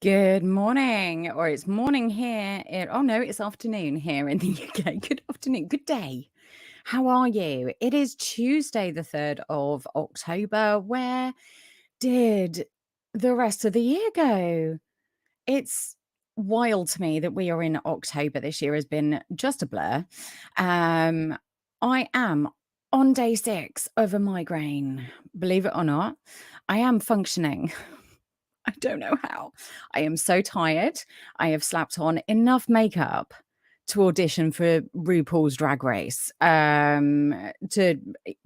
Good morning, or it's morning here. Oh no, it's afternoon here in the UK. Good afternoon, good day. How are you? It is Tuesday, the 3rd of October. Where did the rest of the year go? It's wild to me that we are in October. This year has been just a blur. I am on day 6 of a migraine. Believe it or not, I am functioning. I don't know how. I am so tired. I have slapped on enough makeup to audition for RuPaul's Drag Race to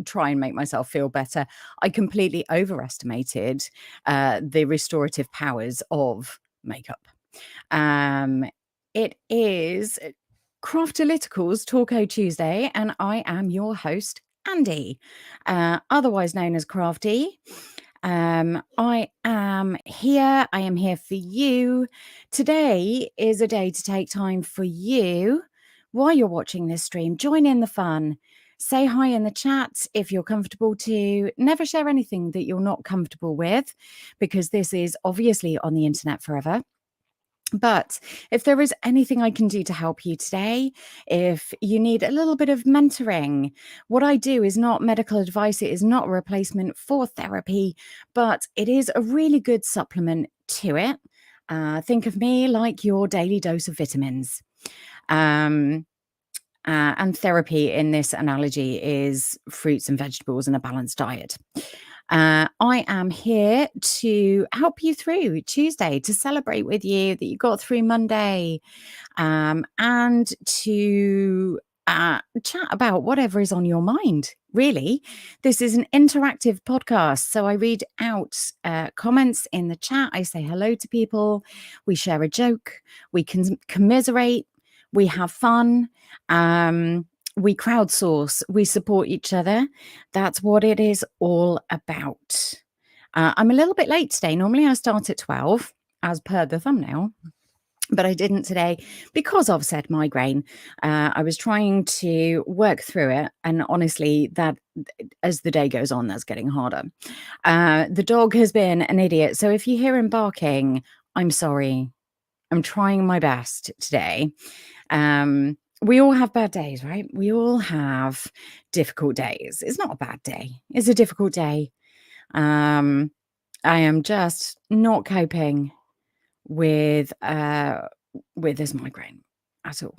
try and make myself feel better. I completely overestimated the restorative powers of makeup. It is Craftalytical's Talko Tuesday, and I am your host, Andy, otherwise known as Crafty. I am here. I am here for you. Today is a day to take time for you while you're watching this stream. Join in the fun. Say hi in the chat if you're comfortable to. Never share anything that you're not comfortable with, because this is obviously on the internet forever. But if there is anything I can do to help you today, if you need a little bit of mentoring, what I do is not medical advice. It is not a replacement for therapy, but it is a really good supplement to it. Think of me like your daily dose of vitamins. And therapy in this analogy is fruits and vegetables and a balanced diet. I am here to help you through Tuesday, to celebrate with you that you got through Monday, and to chat about whatever is on your mind. Really, this is an interactive podcast. So I read out comments in the chat. I say hello to people. We share a joke. We can commiserate. We have fun. We crowdsource, we support each other. That's what it is all about. I'm a little bit late today. Normally I start at 12, as per the thumbnail, but I didn't today because of said migraine. I was trying to work through it, and honestly, that as the day goes on, that's getting harder. The dog has been an idiot, so if you hear him barking, I'm sorry. I'm trying my best today. We all have bad days, right? We all have difficult days. It's not a bad day. It's a difficult day. I am just not coping with this migraine at all.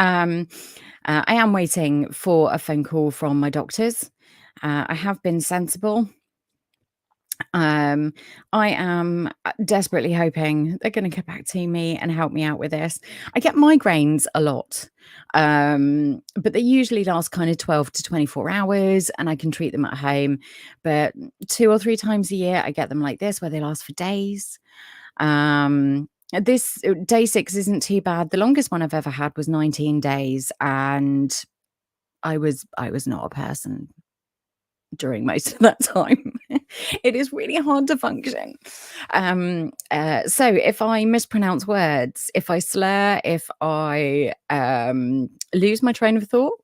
I am waiting for a phone call from my doctors. I have been sensible. I am desperately hoping they're going to get back to me and help me out with this. I get migraines a lot, but they usually last kind of 12 to 24 hours, and I can treat them at home. But 2 or 3 times a year, I get them like this, where they last for days. This day 6 isn't too bad. The longest one I've ever had was 19 days, and I was not a person during most of that time. It is really hard to function. So if I mispronounce words, if I slur, if I lose my train of thought,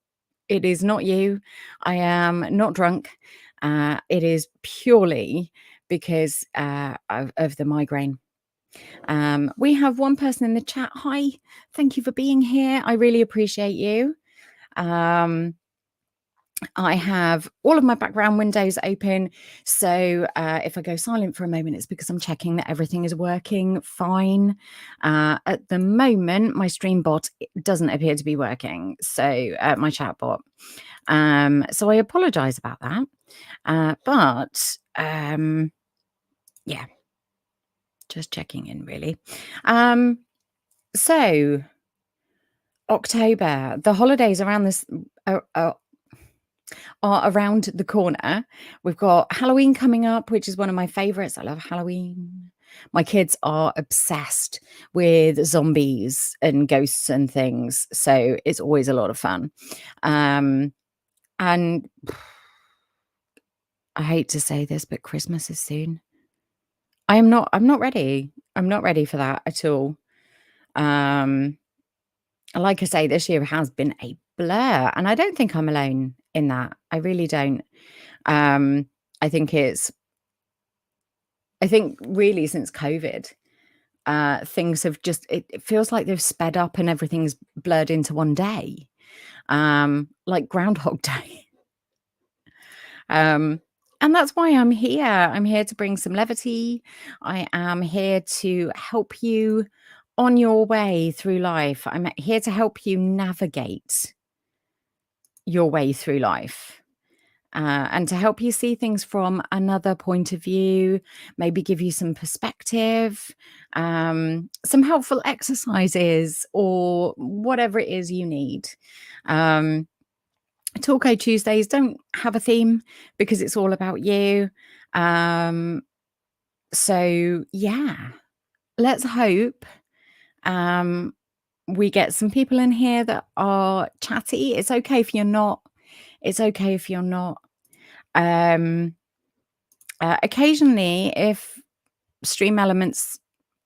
it is not you. I am not drunk. It is purely because of the migraine. We have one person in the chat. Hi, thank you for being here. I really appreciate you. I have all of my background windows open. So if I go silent for a moment, it's because I'm checking that everything is working fine. At the moment, my stream bot doesn't appear to be working. So my chat bot. So I apologize about that. But yeah, just checking in really. So October, the holidays around this are around the corner. We've got Halloween coming up, which is one of my favorites. I love Halloween. My kids are obsessed with zombies and ghosts and things, so it's always a lot of fun. And I hate to say this, but Christmas is soon. I'm not ready. I'm not ready for that at all. Like I say, this year has been a blur, and I don't think I'm alone in that. I really don't. I think really since COVID, things have just it feels like they've sped up and everything's blurred into one day, like Groundhog Day. Um, and that's why I'm here. I'm here to bring some levity. I am here to help you on your way through life. I'm here to help you navigate your way through life. And to help you see things from another point of view, maybe give you some perspective, some helpful exercises, or whatever it is you need. Talko Tuesdays don't have a theme because it's all about you. So yeah, let's hope we get some people in here that are chatty. It's okay if you're not. It's okay if you're not. Occasionally, if Stream Elements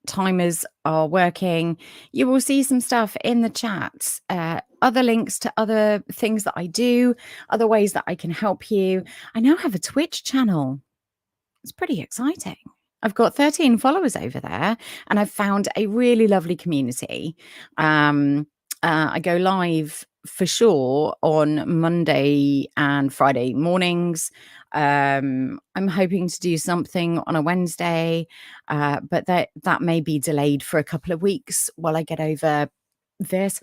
timers are working, you will see some stuff in the chat, other links to other things that I do, other ways that I can help you. I now have a Twitch channel. It's pretty exciting. I've got 13 followers over there, and I've found a really lovely community. I go live for sure on Monday and Friday mornings. I'm hoping to do something on a Wednesday, but that may be delayed for a couple of weeks while I get over this.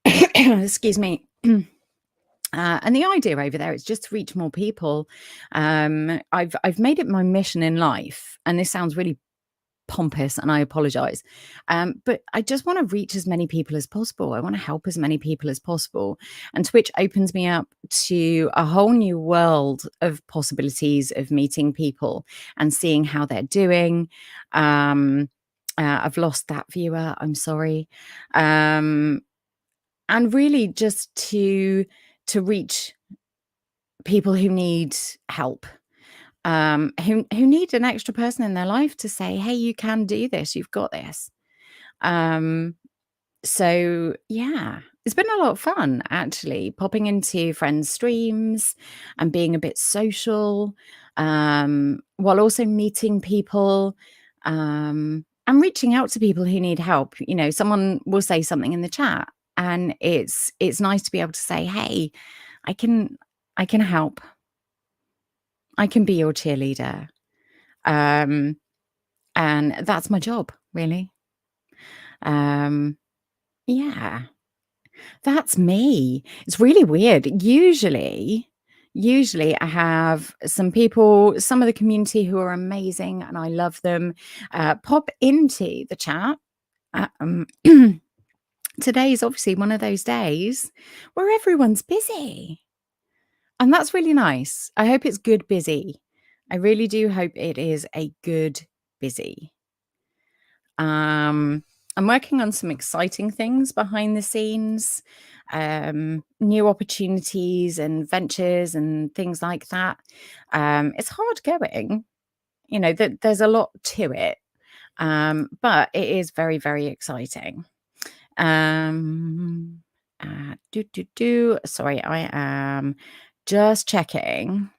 Excuse me. And the idea over there is just to reach more people. I've made it my mission in life, and this sounds really pompous, and I apologize. But I just want to reach as many people as possible. I want to help as many people as possible. And Twitch opens me up to a whole new world of possibilities of meeting people and seeing how they're doing. I've lost that viewer. I'm sorry. And really just to reach people who need help, who need an extra person in their life to say, hey, you can do this, you've got this. So yeah, it's been a lot of fun actually, popping into friends' streams and being a bit social, while also meeting people, and reaching out to people who need help. You know, someone will say something in the chat, and it's nice to be able to say, hey, I can help. I can be your cheerleader. And that's my job, really. Yeah, that's me. It's really weird. Usually I have some people, some of the community who are amazing and I love them, pop into the chat. Today is obviously one of those days where everyone's busy. And that's really nice. I hope it's good busy. I really do hope it is a good busy. I'm working on some exciting things behind the scenes, new opportunities and ventures and things like that. It's hard going, you know, there's a lot to it, but it is very, very exciting. Sorry, I am just checking.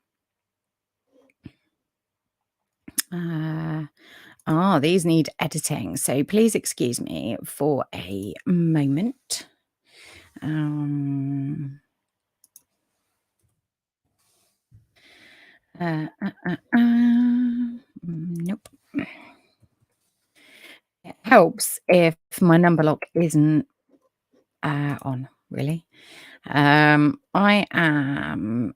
These need editing, so please excuse me for a moment. Nope. It helps if my number lock isn't on, really. I am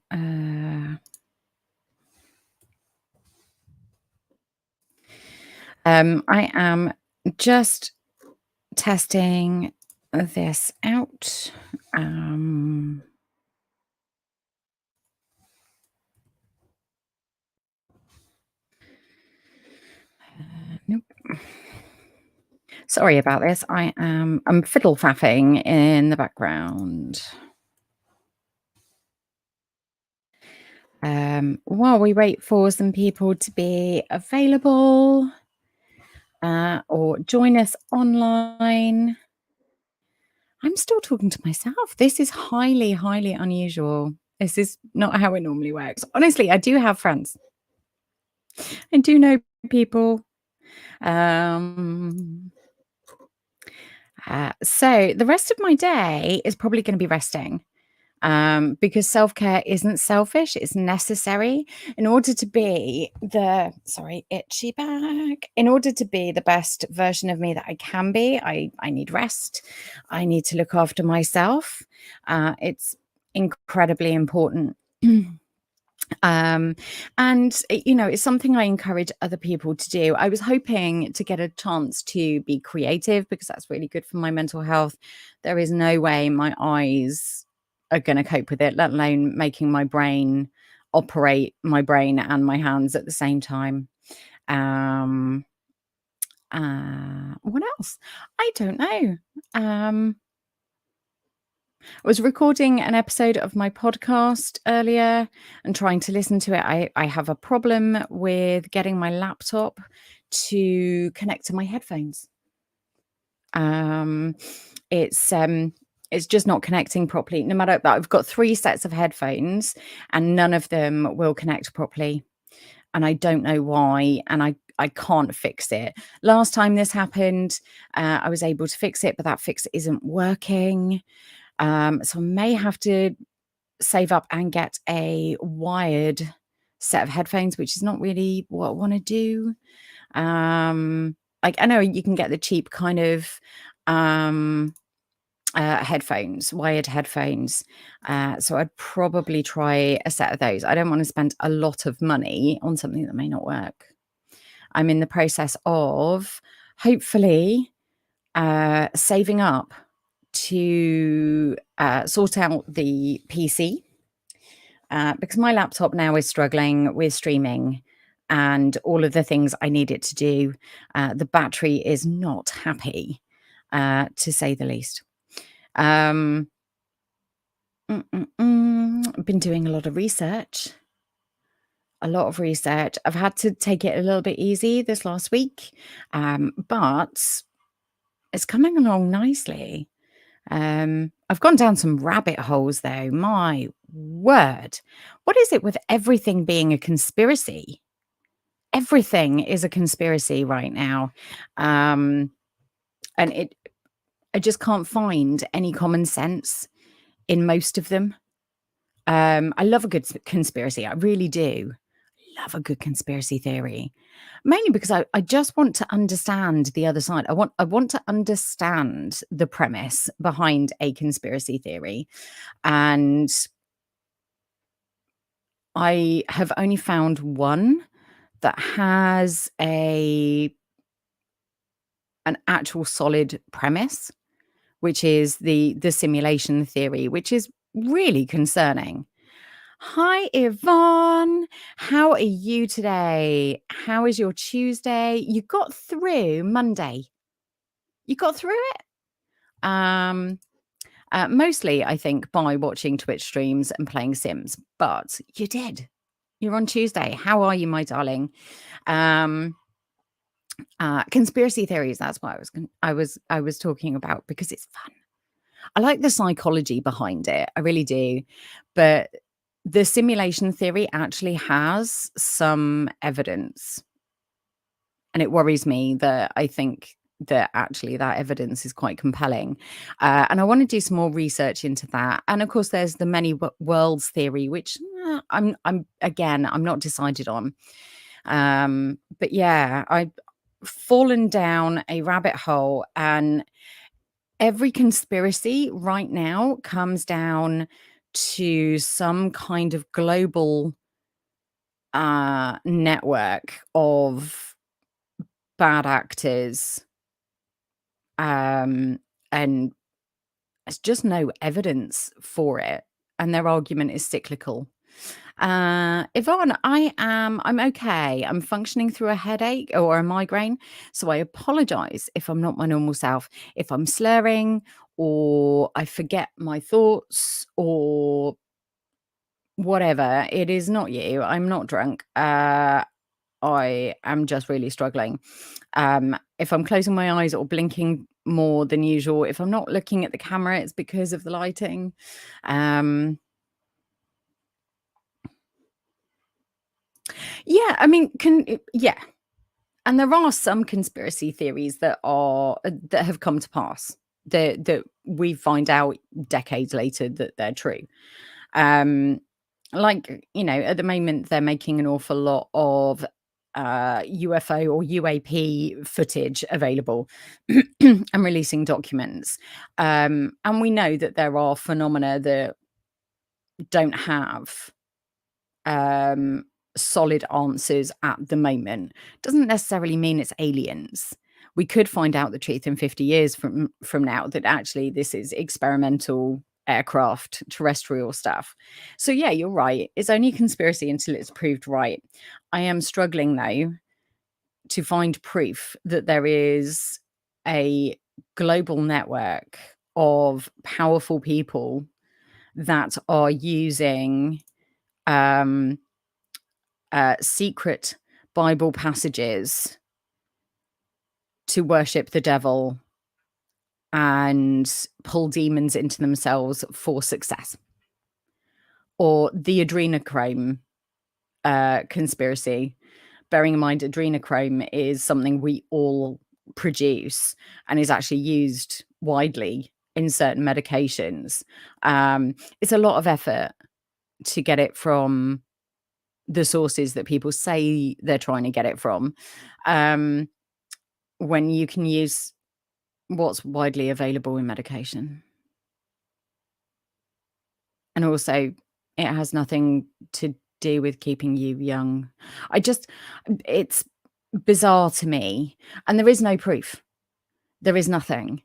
just testing this out. Nope. Sorry about this. I'm fiddle faffing in the background. While we wait for some people to be available, or join us online. I'm still talking to myself. This is highly, highly unusual. This is not how it normally works. Honestly, I do have friends. I do know people. Um, so the rest of my day is probably going to be resting. Because self-care isn't selfish, it's necessary in order to be the sorry, itchy back. In order to be the best version of me that I can be, I need rest. I need to look after myself. It's incredibly important. Um, and it's something I encourage other people to do. I was hoping to get a chance to be creative because that's really good for my mental health. There is no way my eyes are going to cope with it, let alone making my brain operate my brain and my hands at the same time. Um, what else? I don't know. I was recording an episode of my podcast earlier and trying to listen to it. I have a problem with getting my laptop to connect to my headphones. Um, it's just not connecting properly. No matter that, I've got 3 sets of headphones and none of them will connect properly. And I don't know why, and I can't fix it. Last time this happened, I was able to fix it, but that fix isn't working. So I may have to save up and get a wired set of headphones, which is not really what I want to do. Like I know you can get the cheap kind of headphones, wired headphones. So I'd probably try a set of those. I don't want to spend a lot of money on something that may not work. I'm in the process of hopefully saving up to sort out the PC because my laptop now is struggling with streaming and all of the things I need it to do. The battery is not happy, to say the least. I've been doing a lot of research. I've had to take it a little bit easy this last week, but it's coming along nicely. I've gone down some rabbit holes though. My word. What is it with everything being a conspiracy? Everything is a conspiracy right now. And I just can't find any common sense in most of them. I love a good conspiracy. I really do. Love a good conspiracy theory. Mainly because I just want to understand the other side. I want to understand the premise behind a conspiracy theory. And I have only found one that has an actual solid premise, which is the simulation theory, which is really concerning. Hi, Yvonne. How are you today? How is your Tuesday? You got through Monday. You got through it? Mostly, I think, by watching Twitch streams and playing Sims, but you did. You're on Tuesday. How are you, my darling? Conspiracy theories. That's what I was talking about because it's fun. I like the psychology behind it. I really do. But the simulation theory actually has some evidence. And it worries me that I think that actually that evidence is quite compelling. And I want to do some more research into that. And of course, there's the many worlds theory, which I'm not decided on. But yeah, I've fallen down a rabbit hole, and every conspiracy right now comes down to some kind of global network of bad actors, and there's just no evidence for it, and their argument is cyclical. Yvonne, I'm okay. I'm functioning through a headache or a migraine, so I apologize if I'm not my normal self. If I'm slurring or I forget my thoughts or whatever, it is not you. I'm not drunk. I am just really struggling. If I'm closing my eyes or blinking more than usual, if I'm not looking at the camera, it's because of the lighting. Yeah, I mean, yeah. And there are some conspiracy theories that have come to pass, that we find out decades later that they're true. Like, at the moment, they're making an awful lot of UFO or UAP footage available and releasing documents. And we know that there are phenomena that don't have solid answers at the moment. Doesn't necessarily mean it's aliens. We could find out the truth in 50 years from now, that actually this is experimental aircraft, terrestrial stuff. So yeah, you're right. It's only a conspiracy until it's proved right. I am struggling, though, to find proof that there is a global network of powerful people that are using secret Bible passages to worship the devil and pull demons into themselves for success. Or the adrenochrome conspiracy. Bearing in mind, adrenochrome is something we all produce and is actually used widely in certain medications. It's a lot of effort to get it from the sources that people say they're trying to get it from, when you can use what's widely available in medication. And also, it has nothing to do with keeping you young. It's bizarre to me, and there is no proof. There is nothing.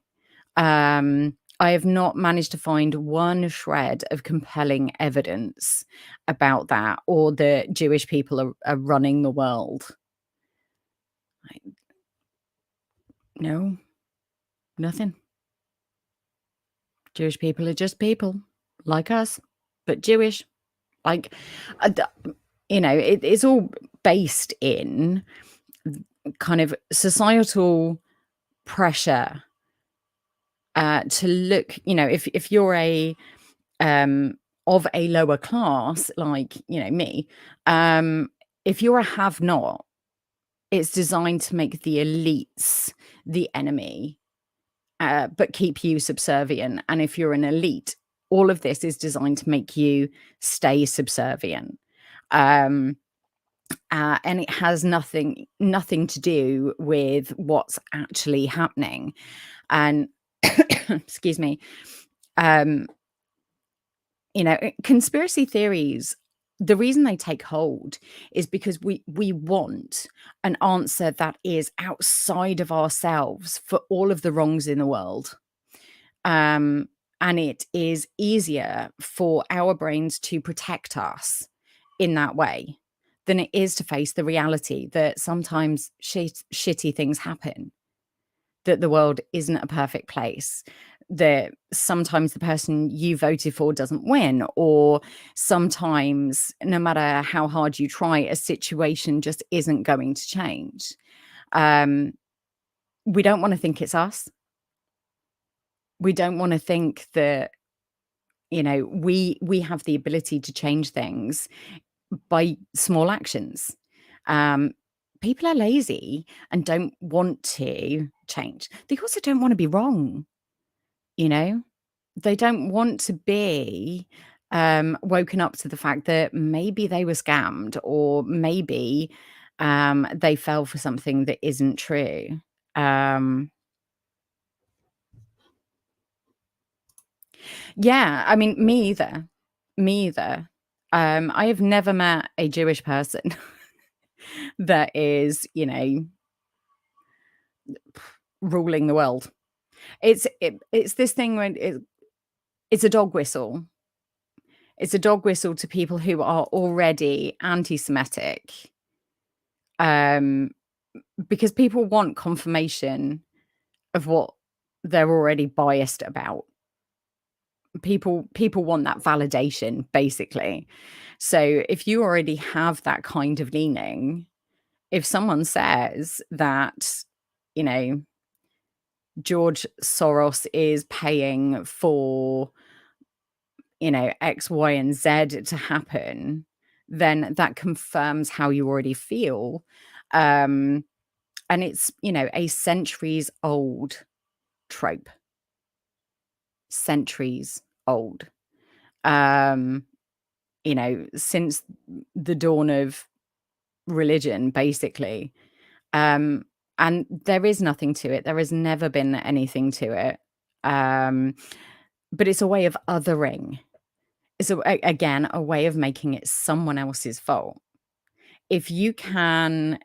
I have not managed to find one shred of compelling evidence about that, or that Jewish people are running the world. No, nothing. Jewish people are just people like us, but Jewish. Like, it's all based in kind of societal pressure to look, if you're of a lower class, like, me, if you're a have-not, it's designed to make the elites the enemy, but keep you subservient. And if you're an elite, all of this is designed to make you stay subservient. And it has nothing to do with what's actually happening. And excuse me, conspiracy theories, the reason they take hold is because we want an answer that is outside of ourselves for all of the wrongs in the world. And it is easier for our brains to protect us in that way than it is to face the reality that sometimes shitty things happen, that the world isn't a perfect place, that sometimes the person you voted for doesn't win, or sometimes, no matter how hard you try, a situation just isn't going to change. We don't want to think it's us. We don't want to think that, we have the ability to change things by small actions. People are lazy and don't want to change. They also don't want to be wrong. They don't want to be woken up to the fact that maybe they were scammed, or maybe they fell for something that isn't true. Yeah, I mean, me either. Me either. I have never met a Jewish person that is, ruling the world. It's this thing when it's a dog whistle. It's a dog whistle to people who are already anti-Semitic, because people want confirmation of what they're already biased about. People want that validation, basically. So if you already have that kind of leaning, if someone says that, George Soros is paying for, X, Y, and Z to happen, then that confirms how you already feel. And it's, a centuries old trope. Centuries old. Since the dawn of religion, basically. Um, and there is nothing to it. There has never been anything to it. Um, but it's a way of othering. It's again a way of making it someone else's fault. If you can,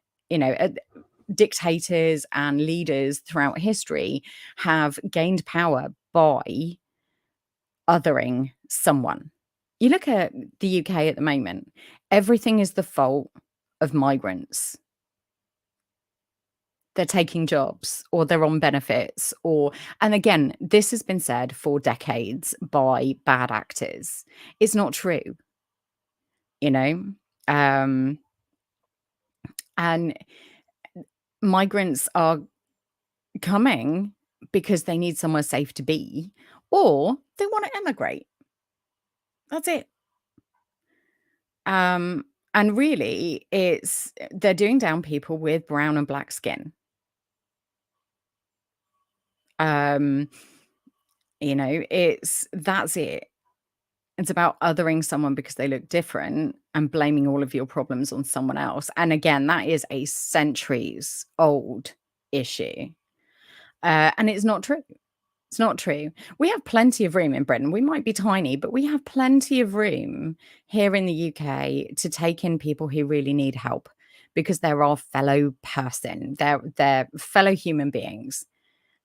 dictators and leaders throughout history have gained power by othering someone. You look at the UK at the moment, everything is the fault of migrants. They're taking jobs or they're on benefits and again, this has been said for decades by bad actors. It's not true, you know? Um, and migrants are coming because they need somewhere safe to be or they want to emigrate. That's it. And really, they're doing down people with brown and black skin. Um, that's it. It's about othering someone because they look different and blaming all of your problems on someone else. And again, that is a centuries old issue. And it's not true. It's not true. We have plenty of room in Britain. We might be tiny, but we have plenty of room here in the UK to take in people who really need help because they're our fellow person. They're fellow human beings.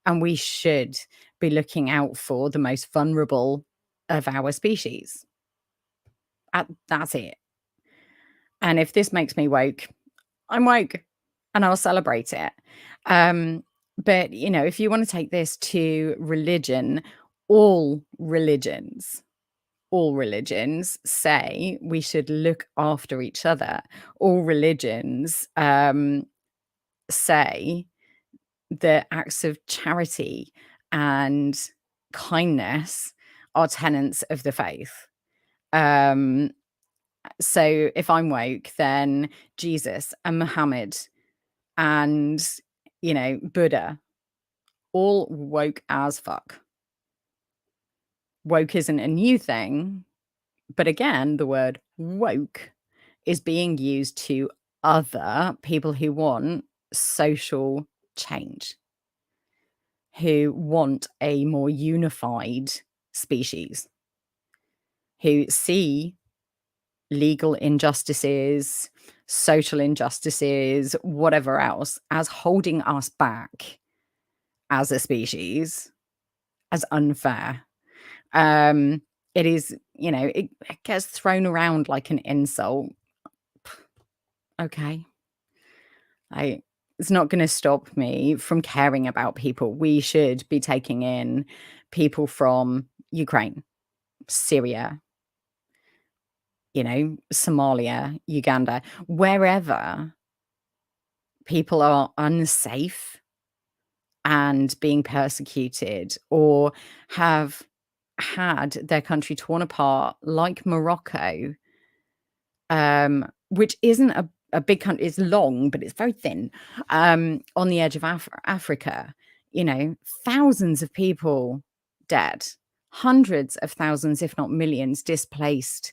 And we should be looking out for the most vulnerable of our species. That's it. And if this makes me woke, I'm woke and I'll celebrate it. But, if you want to take this to religion, all religions, all religions say we should look after each other. All religions say that acts of charity and kindness are tenets of the faith. So if I'm woke, then Jesus and Muhammad and, Buddha, all woke as fuck. Woke isn't a new thing, but again, the word woke is being used to other people who want social change, who want a more unified species, who see legal injustices, social injustices, whatever else, as holding us back as a species, as unfair. It is, it gets thrown around like an insult. Okay. It's not going to stop me from caring about people. We should be taking in people from Ukraine, Syria, Somalia, Uganda, wherever people are unsafe and being persecuted or have had their country torn apart, like Morocco, which isn't a big country. It's long, but it's very thin, on the edge of Africa. Thousands of people dead, hundreds of thousands, if not millions, displaced.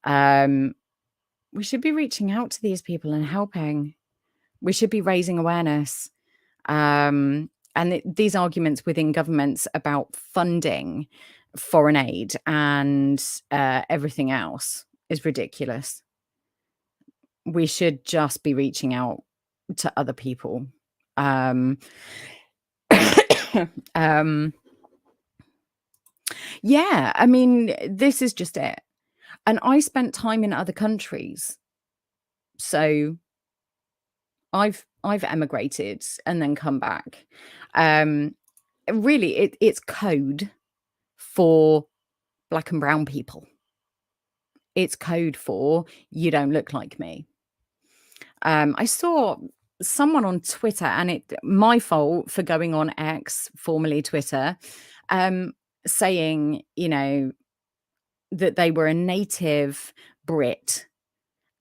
We should be reaching out to these people and helping. We should be raising awareness. These arguments within governments about funding foreign aid and everything else is ridiculous. We should just be reaching out to other people. Yeah, I mean, this is just it. And I spent time in other countries. So I've emigrated and then come back. Really, it's code for black and brown people. It's code for you don't look like me. I saw someone on Twitter, and my fault for going on X, formerly Twitter, saying, that they were a native Brit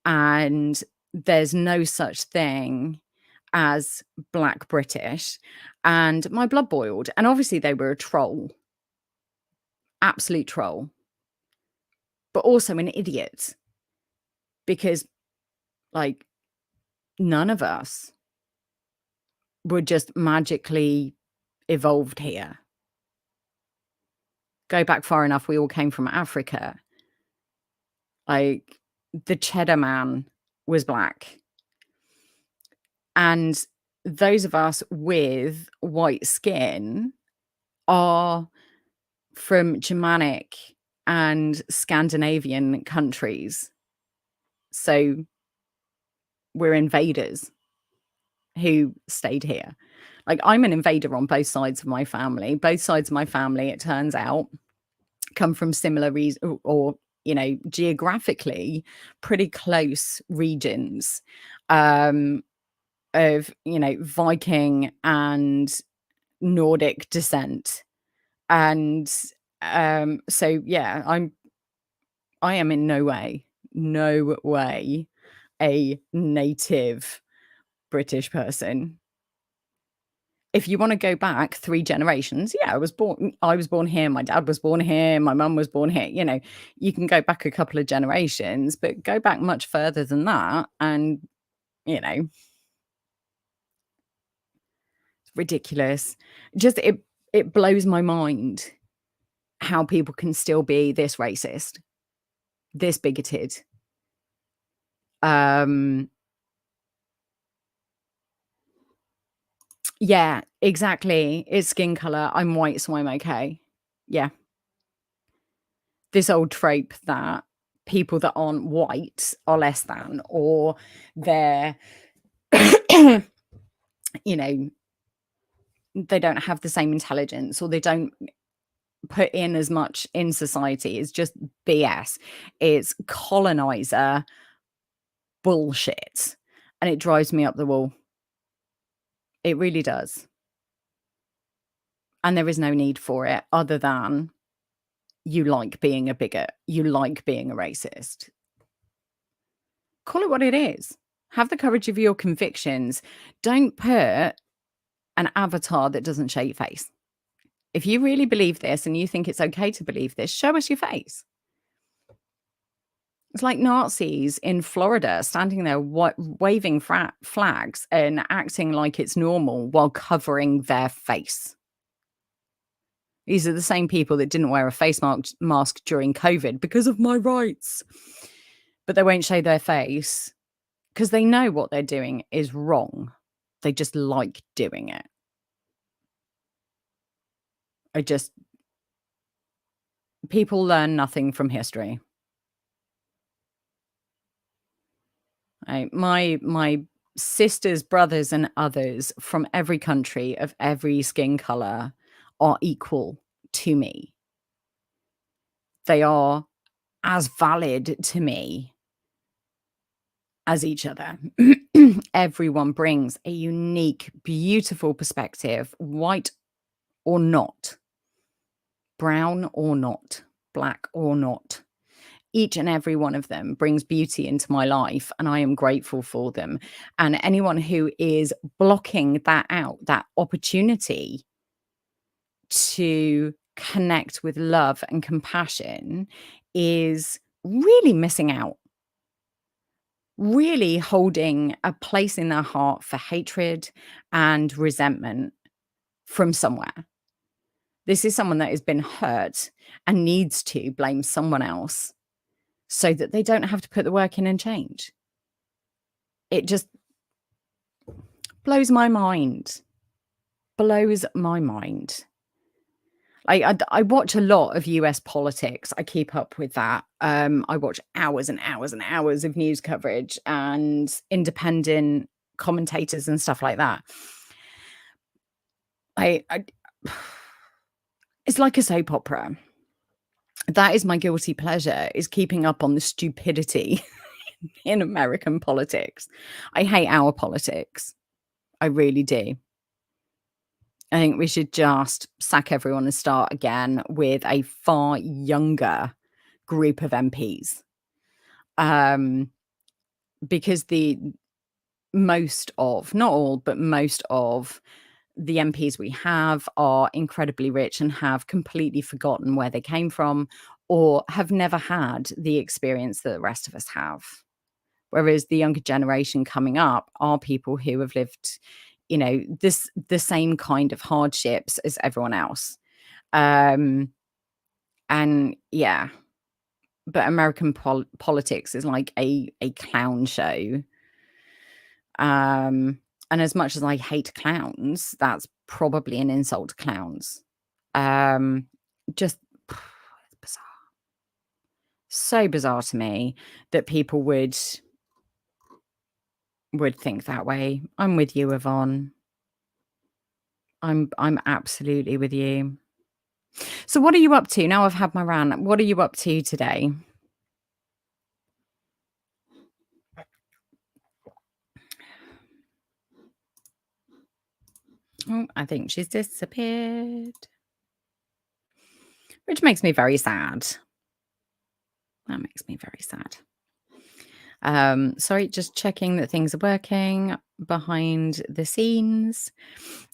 and there's no such thing as Black British, and my blood boiled. And obviously they were a troll, absolute troll, but also an idiot, because like none of us were just magically evolved here. Go back far enough, we all came from Africa. Like, the Cheddar Man was black. And those of us with white skin are from Germanic and Scandinavian countries. So we're invaders who stayed here. Like, I'm an invader on both sides of my family. Both sides of my family, it turns out, come from similar reasons, or geographically pretty close regions of Viking and Nordic descent. And so yeah, I am in no way a native British person. If you want to go back 3 generations, yeah, I was born here, my dad was born here, my mum was born here, you can go back a couple of generations, but go back much further than that, and it's ridiculous. Just it blows my mind how people can still be this racist, this bigoted. Yeah, exactly. It's skin color. I'm white, so I'm okay. Yeah. This old trope that people that aren't white are less than, or they're, they don't have the same intelligence, or they don't put in as much in society, is just BS. It's colonizer bullshit. And it drives me up the wall. It really does. And there is no need for it, other than you like being a bigot, you like being a racist. Call it what it is. Have the courage of your convictions. Don't put an avatar that doesn't show your face. If you really believe this and you think it's okay to believe this, show us your face. It's like Nazis in Florida standing there waving flags and acting like it's normal while covering their face. These are the same people that didn't wear a face mask during COVID because of my rights. But they won't show their face because they know what they're doing is wrong. They just like doing it. People learn nothing from history. My sisters, brothers, and others from every country of every skin color are equal to me. They are as valid to me as each other. Everyone brings a unique, beautiful perspective, white or not, brown or not, black or not. Each and every one of them brings beauty into my life, and I am grateful for them. And anyone who is blocking that out, that opportunity to connect with love and compassion, is really missing out. Really holding a place in their heart for hatred and resentment from somewhere. This is someone that has been hurt and needs to blame someone else so that they don't have to put the work in and change. It just blows my mind. Blows my mind. I watch a lot of US politics. I keep up with that. I watch hours and hours and hours of news coverage and independent commentators and stuff like that. It's like a soap opera. That is my guilty pleasure, is keeping up on the stupidity in American politics. I hate our politics. I really do. I think we should just sack everyone and start again with a far younger group of MPs. Because most of, not all, but most of the MPs we have are incredibly rich and have completely forgotten where they came from or have never had the experience that the rest of us have. Whereas the younger generation coming up are people who have lived, the same kind of hardships as everyone else. And yeah, but American politics is like a clown show. And as much as I hate clowns, that's probably an insult to clowns. Just it's bizarre. So bizarre to me that people would think that way. I'm with you, Yvonne. I'm absolutely with you. So what are you up to? Now I've had my rant. What are you up to today? Oh, I think she's disappeared. Which makes me very sad. That makes me very sad. Sorry, just checking that things are working behind the scenes.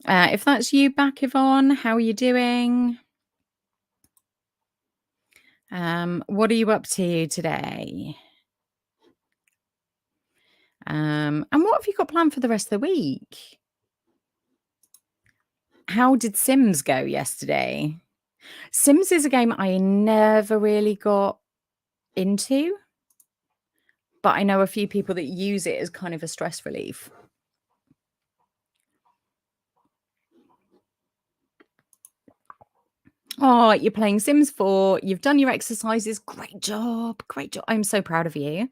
If that's you back, Yvonne, how are you doing? What are you up to today? And what have you got planned for the rest of the week? How did Sims go yesterday? Sims is a game I never really got into, but I know a few people that use it as kind of a stress relief. Oh, you're playing Sims 4. You've done your exercises. Great job. Great job. I'm so proud of you.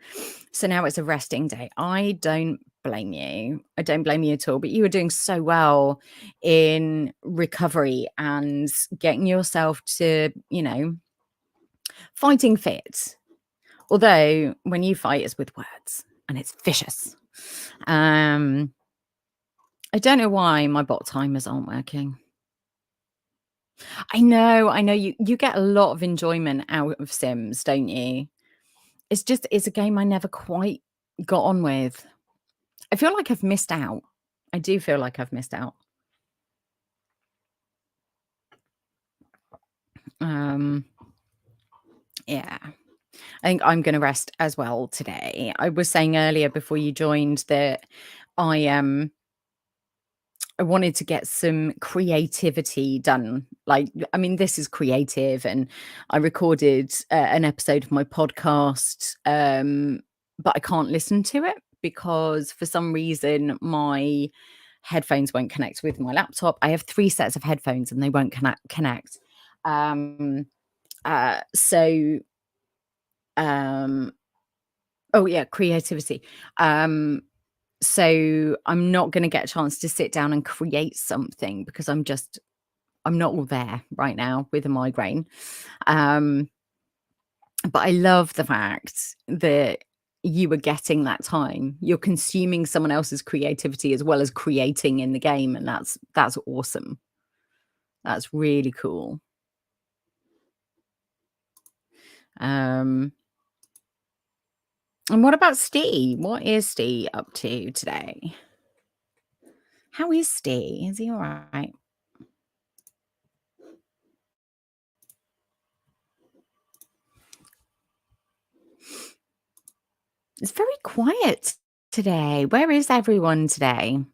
So now it's a resting day. I don't blame you. I don't blame you at all. But you were doing so well in recovery and getting yourself to, fighting fit. Although when you fight, it's with words and it's vicious. I don't know why my bot timers aren't working. I know you get a lot of enjoyment out of Sims, don't you? It's a game I never quite got on with. I feel like I've missed out. I do feel like I've missed out. Yeah. I think I'm gonna rest as well today. I was saying earlier before you joined that I wanted to get some creativity done. Like, I mean, this is creative, and I recorded an episode of my podcast, but I can't listen to it because for some reason my headphones won't connect with my laptop. I have 3 sets of headphones and they won't connect. Oh yeah, creativity. So I'm not going to get a chance to sit down and create something because I'm not all there right now with a migraine. But I love the fact that you were getting that time. You're consuming someone else's creativity as well as creating in the game, and that's awesome. That's really cool. And what about Steve? What is Steve up to today? How is Steve? Is he all right? It's very quiet today. Where is everyone today?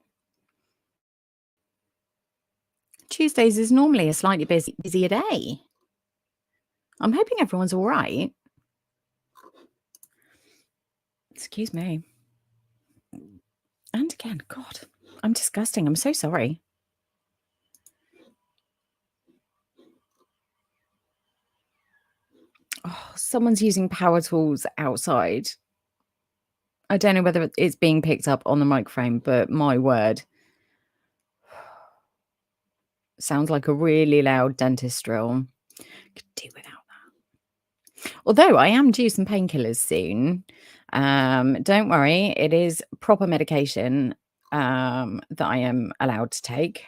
Tuesdays is normally a slightly busier day. I'm hoping everyone's all right. Excuse me. And again, God, I'm disgusting. I'm so sorry. Oh, someone's using power tools outside. I don't know whether it's being picked up on the microphone, but my word. Sounds like a really loud dentist drill. Could do without that. Although I am due some painkillers soon. Don't worry, it is proper medication that I am allowed to take.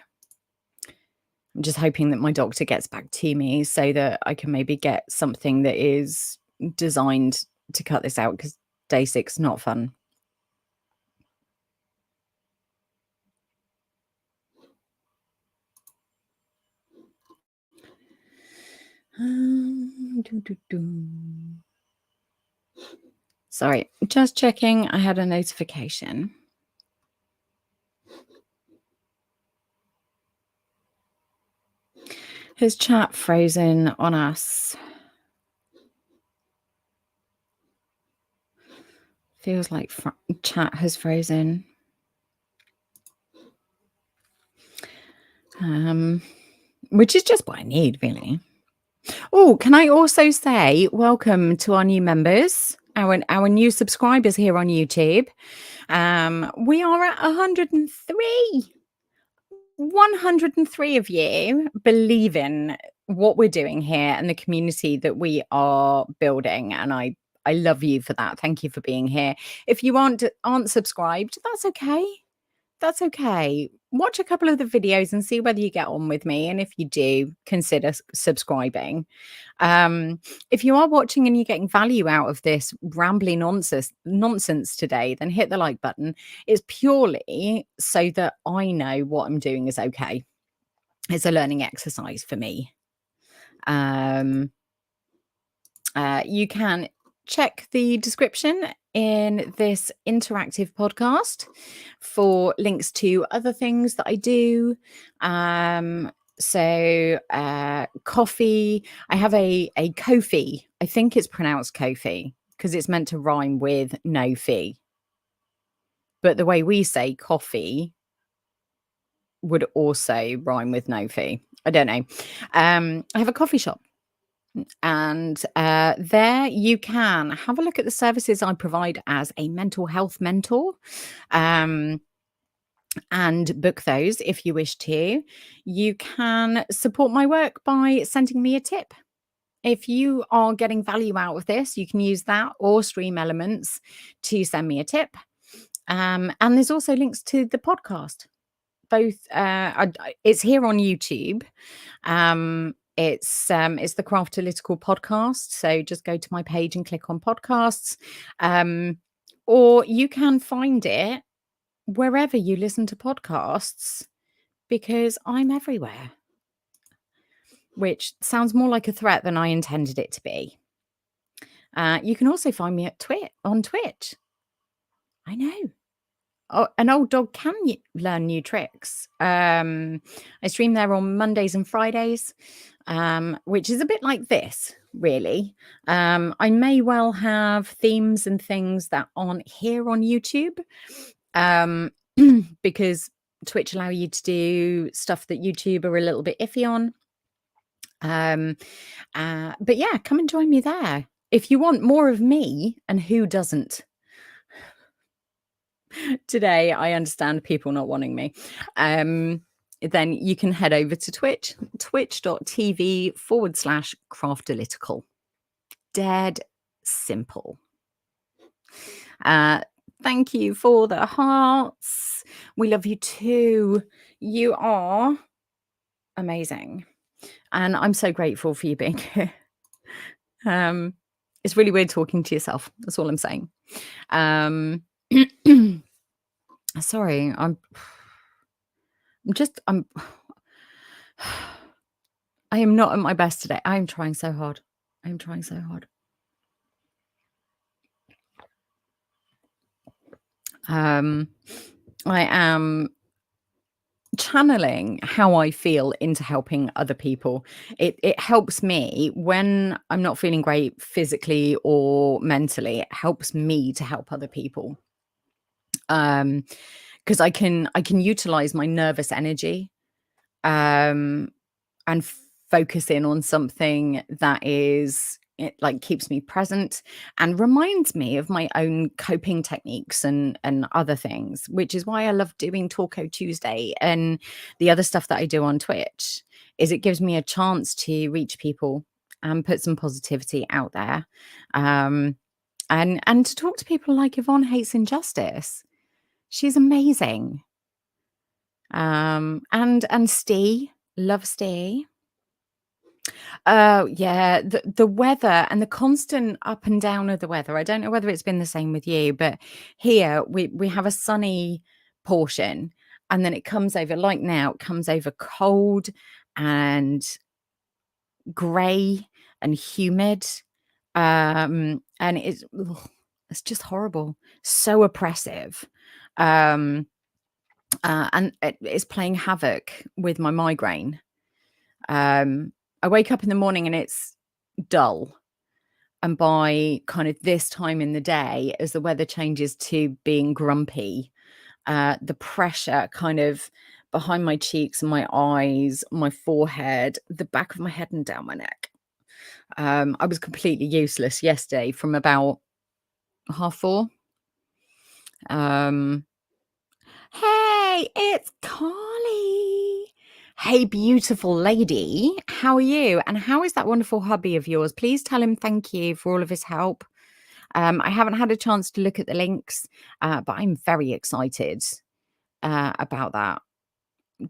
I'm just hoping that my doctor gets back to me so that I can maybe get something that is designed to cut this out because day 6 is not fun. Sorry, just checking. I had a notification. Has chat frozen on us? Feels like chat has frozen. Which is just what I need, really. Oh, can I also say welcome to our new members, our new subscribers here on YouTube. We are at 103. 103 of you believe in what we're doing here and the community that we are building, and I love you for that. Thank you for being here. If you aren't subscribed, that's okay. That's okay. Watch a couple of the videos and see whether you get on with me, and if you do, consider subscribing. If you are watching and you're getting value out of this rambling nonsense today, then hit the like button. It's purely so that I know what I'm doing is okay. It's a learning exercise for me. You can check the description in this interactive podcast for links to other things that I do. Coffee. I have a Ko-fi. I think it's pronounced Ko-fi because it's meant to rhyme with no fee. But the way we say coffee would also rhyme with no fee. I don't know. I have a coffee shop. And there you can have a look at the services I provide as a mental health mentor, and book those if you wish to. You can support my work by sending me a tip. If you are getting value out of this, you can use that or Stream Elements to send me a tip. And there's also links to the podcast. Both it's here on YouTube. It's the Craftalytical podcast. So just go to my page and click on podcasts. Or you can find it wherever you listen to podcasts, because I'm everywhere. Which sounds more like a threat than I intended it to be. You can also find me at on Twitch. I know. Oh, an old dog can learn new tricks. I stream there on Mondays and Fridays, which is a bit like this, really. I may well have themes and things that aren't here on YouTube, because Twitch allow you to do stuff that YouTube are a little bit iffy on. But yeah, come and join me there. If you want more of me, and who doesn't? Today, I understand people not wanting me. Then you can head over to Twitch, twitch.tv/Craftalytical. Dead simple. Thank you for the hearts. We love you too. You are amazing. And I'm so grateful for you being here. It's really weird talking to yourself. That's all I'm saying. Sorry, I am not at my best today. I'm trying so hard. I am channeling how I feel into helping other people. It helps me when I'm not feeling great physically or mentally. It helps me to help other people. Because I can utilize my nervous energy, and focus in on something that is, it like keeps me present and reminds me of my own coping techniques and other things, which is why I love doing Talko Tuesday and the other stuff that I do on Twitch. Is it gives me a chance to reach people and put some positivity out there, and to talk to people like Yvonne Hates Injustice. She's amazing. And Steve, love Steve. Oh yeah, the weather and the constant up and down of the weather. I don't know whether it's been the same with you, but here we have a sunny portion, and then it comes over, like now, it comes over cold and grey and humid. And it's just horrible, so oppressive. Um, and it's playing havoc with my migraine. I wake up in the morning and it's dull. And by kind of this time in the day, as the weather changes to being grumpy, the pressure kind of behind my cheeks and my eyes, my forehead, the back of my head and down my neck. I was completely useless yesterday from about 4:30. Um, hey, it's Carly. Hey, beautiful lady. How are you? And how is that wonderful hubby of yours? Please tell him thank you for all of his help. I haven't had a chance to look at the links, but I'm very excited about that.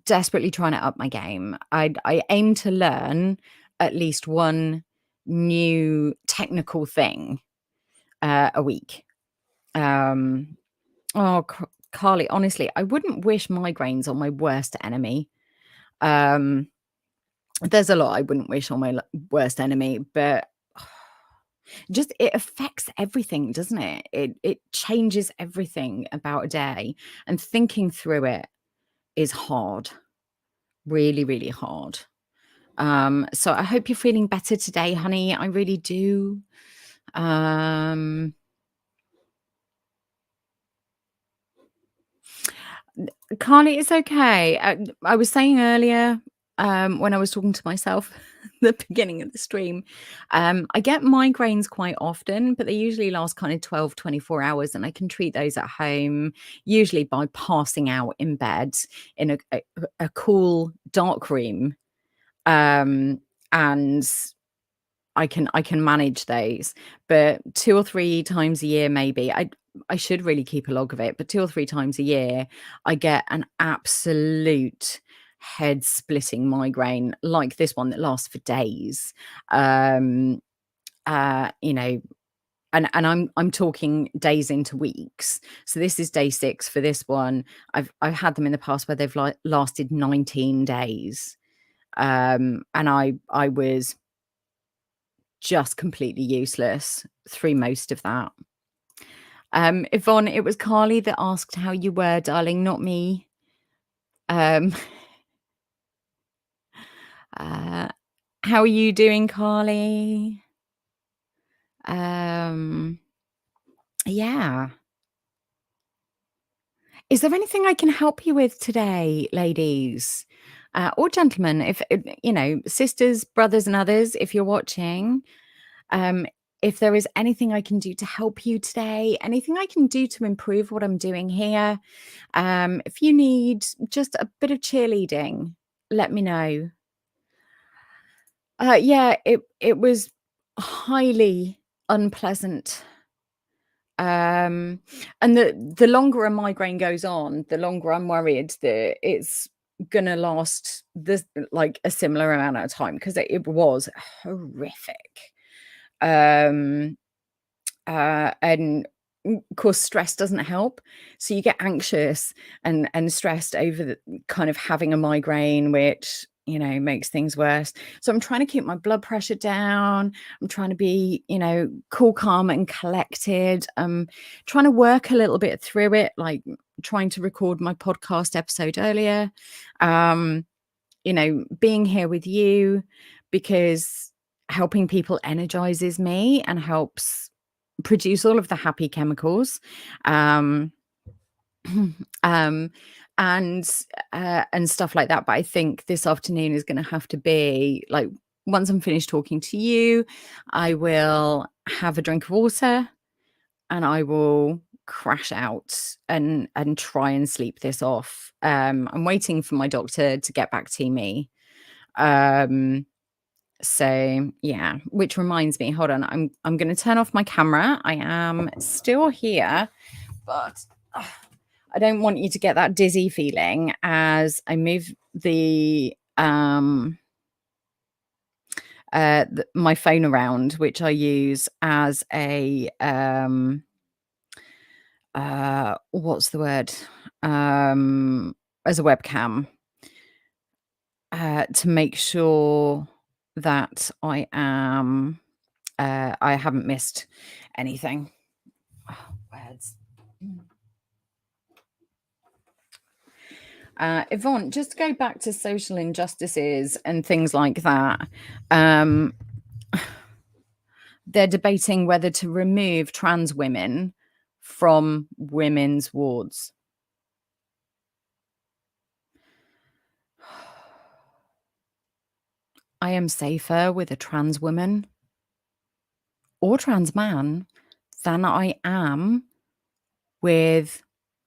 Desperately trying to up my game. I aim to learn at least one new technical thing a week. Oh, Carly, honestly, I wouldn't wish migraines on my worst enemy. There's a lot I wouldn't wish on my worst enemy, but just it affects everything, doesn't it? It changes everything about a day, and thinking through it is hard. Really, really hard. So I hope you're feeling better today, honey. I really do. Carly, it's okay. I was saying earlier, when I was talking to myself at the beginning of the stream, I get migraines quite often, but they usually last kind of 12, 24 hours, and I can treat those at home, usually by passing out in bed in a cool, dark room. And I can manage those, but 2 or 3 times a year, maybe. I should really keep a log of it, but 2 or 3 times a year, I get an absolute head-splitting migraine like this one that lasts for days. You know, and I'm talking days into weeks. So this is day 6 for this one. I've had them in the past where they've lasted 19 days. And I was just completely useless through most of that. Yvonne, it was Carly that asked how you were, darling, not me. How are you doing, Carly? Yeah. Is there anything I can help you with today, ladies? Or gentlemen, if you know, sisters, brothers, and others, if you're watching, if there is anything I can do to help you today, anything I can do to improve what I'm doing here, if you need just a bit of cheerleading, let me know. Yeah, it was highly unpleasant. And the longer a migraine goes on, the longer I'm worried that it's gonna last this like a similar amount of time, because it was horrific. And of course stress doesn't help, so you get anxious and stressed over the kind of having a migraine, which, you know, makes things worse. So I'm trying to keep my blood pressure down. I'm trying to be, you know, cool, calm and collected. Trying to work a little bit through it, like trying to record my podcast episode earlier, you know, being here with you, because helping people energizes me and helps produce all of the happy chemicals. um um and stuff like that. But I think this afternoon is going to have to be like, once I'm finished talking to you, I will have a drink of water and I will crash out and try and sleep this off. I'm waiting for my doctor to get back to me. So yeah, which reminds me, hold on, I'm going to turn off my camera. I am still here, but I don't want you to get that dizzy feeling as I move my phone around, which I use as a what's the word, as a webcam, to make sure that I am, I haven't missed anything. Oh, words. Yvonne, just to go back to social injustices and things like that, they're debating whether to remove trans women from women's wards. I am safer with a trans woman or trans man than I am with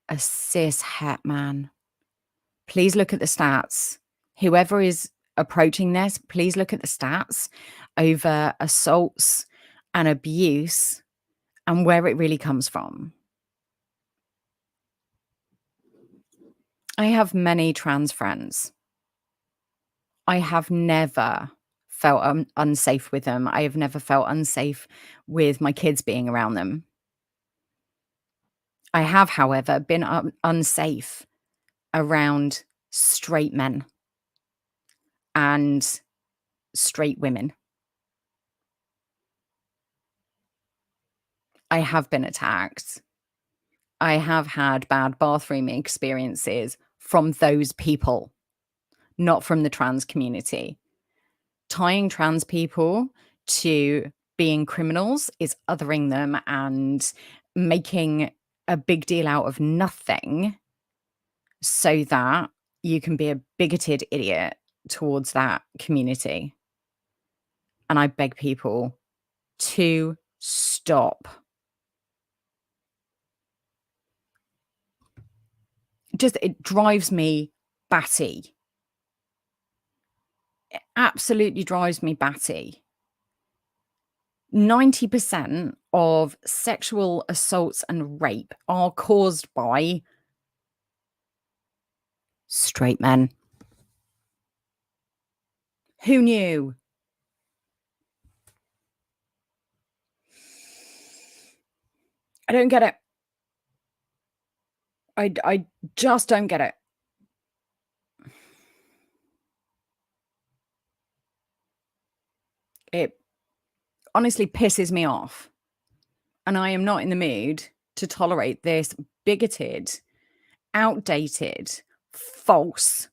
a cis het man. Please look at the stats. Whoever is approaching this, please look at the stats over assaults and abuse and where it really comes from. I have many trans friends. I have never felt unsafe with them. I have never felt unsafe with my kids being around them. I have, however, been unsafe around straight men and straight women. I have been attacked. I have had bad bathroom experiences from those people, not from the trans community. Tying trans people to being criminals is othering them and making a big deal out of nothing so that you can be a bigoted idiot towards that community. And I beg people to stop. Just, it drives me batty. It absolutely drives me batty. 90% of sexual assaults and rape are caused by straight men. Who knew? I don't get it. I just don't get it. It honestly pisses me off. And I am not in the mood to tolerate this bigoted, outdated, false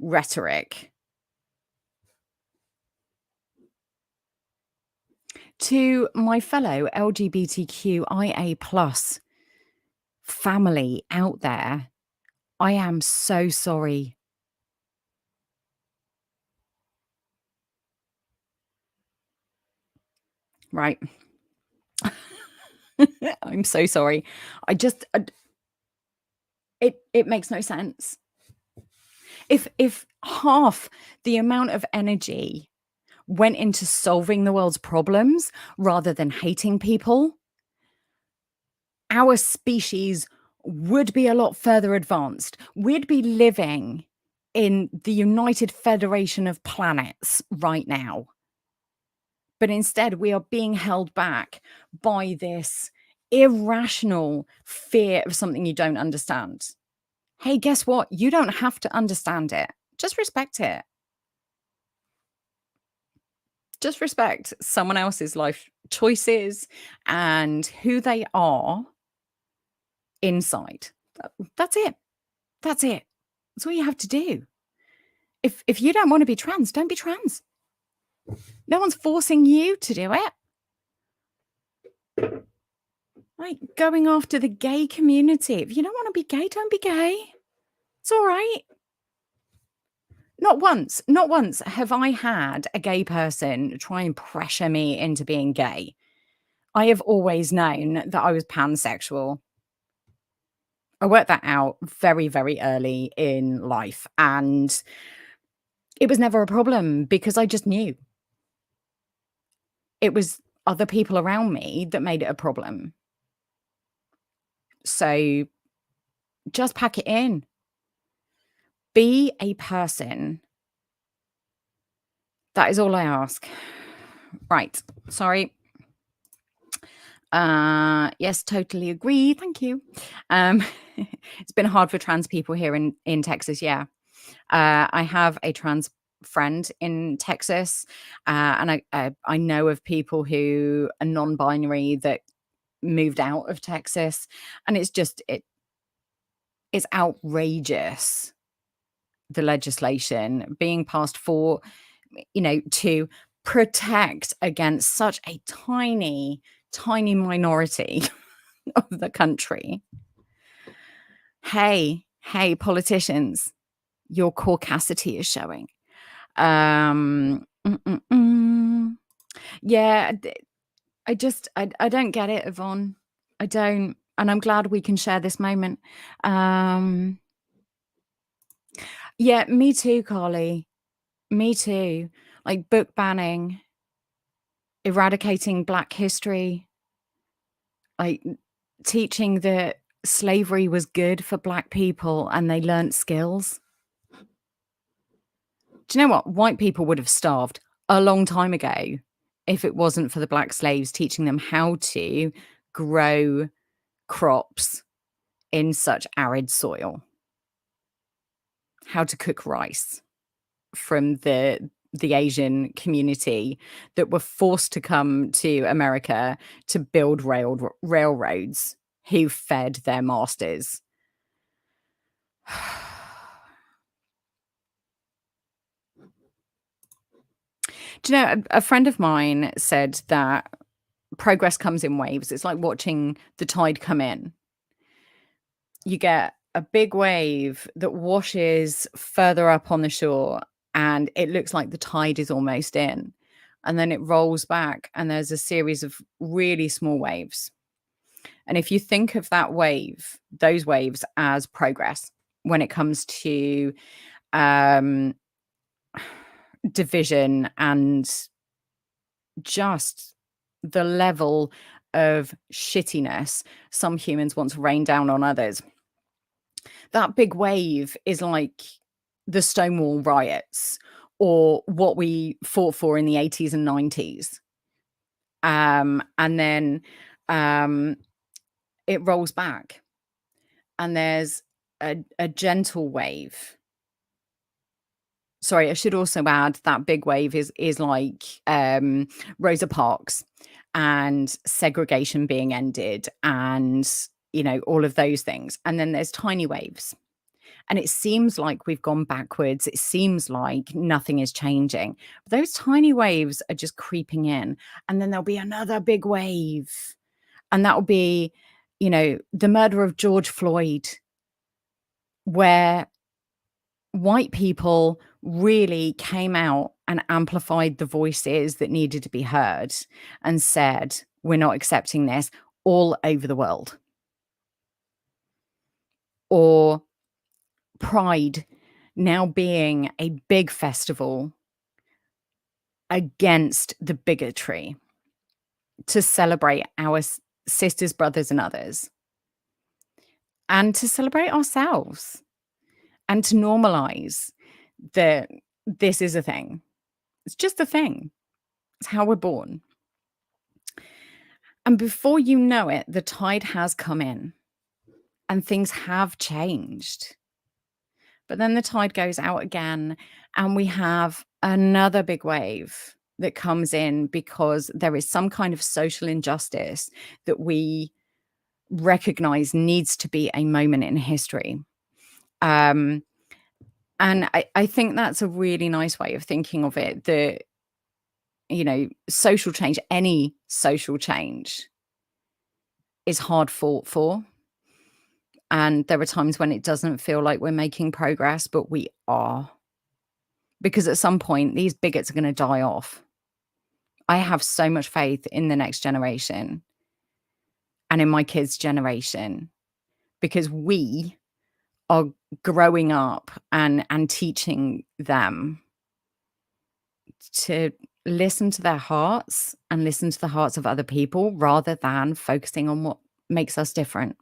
rhetoric. To my fellow LGBTQIA+ family out there, I am so sorry. Right. I'm so sorry. It makes no sense. If half the amount of energy went into solving the world's problems rather than hating people, our species would be a lot further advanced. We'd be living in the United Federation of Planets right now. But instead, we are being held back by this irrational fear of something you don't understand. Hey, guess what? You don't have to understand it. Just respect it. Just respect someone else's life choices and who they are inside. That's it. That's it. That's all you have to do. If you don't want to be trans, don't be trans. No one's forcing you to do it. Like going after the gay community. If you don't want to be gay, don't be gay. It's all right. Not once have I had a gay person try and pressure me into being gay. I have always known that I was pansexual. I worked that out very, very early in life, and it was never a problem because I just knew. It was other people around me that made it a problem. So just pack it in. Be a person. That is all I ask. Right. Sorry. Yes, totally agree. Thank you. It's been hard for trans people here in Texas. Yeah. I have a trans friend in Texas, and I know of people who are non-binary that moved out of Texas, and it's outrageous, the legislation being passed for, to protect against such a tiny, tiny minority of the country. Hey, politicians, your caucasity is showing. Yeah, I don't get it, Yvonne. I don't, and I'm glad we can share this moment. Yeah, me too, Carly. Me too. Like book banning, eradicating Black history, like teaching that slavery was good for Black people and they learnt skills. Do you know what? White people would have starved a long time ago if it wasn't for the Black slaves teaching them how to grow crops in such arid soil, how to cook rice from the Asian community that were forced to come to America to build railroads, who fed their masters. Do you know, a friend of mine said that progress comes in waves. It's like watching the tide come in. You get a big wave that washes further up on the shore, and it looks like the tide is almost in. And then it rolls back, and there's a series of really small waves. And if you think of those waves as progress when it comes to division and just the level of shittiness some humans want to rain down on others, that big wave is like the Stonewall riots or what we fought for in the 80s and 90s. And then it rolls back, and there's a gentle wave. Sorry, I should also add that big wave is like Rosa Parks and segregation being ended, and all of those things. And then there's tiny waves. And it seems like we've gone backwards. It seems like nothing is changing. But those tiny waves are just creeping in. And then there'll be another big wave. And that will be, the murder of George Floyd, where white people really came out and amplified the voices that needed to be heard and said, we're not accepting this, all over the world. Or Pride now being a big festival against the bigotry, to celebrate our sisters, brothers, and others, and to celebrate ourselves, and to normalize that this is a thing. It's just a thing. It's how we're born. And before you know it, the tide has come in and things have changed. But then the tide goes out again, and we have another big wave that comes in because there is some kind of social injustice that we recognize needs to be a moment in history. And I think that's a really nice way of thinking of it, that, social change, any social change, is hard fought for. And there are times when it doesn't feel like we're making progress, but we are. Because at some point, these bigots are going to die off. I have so much faith in the next generation and in my kids' generation, because we are growing up and teaching them to listen to their hearts and listen to the hearts of other people rather than focusing on what makes us different.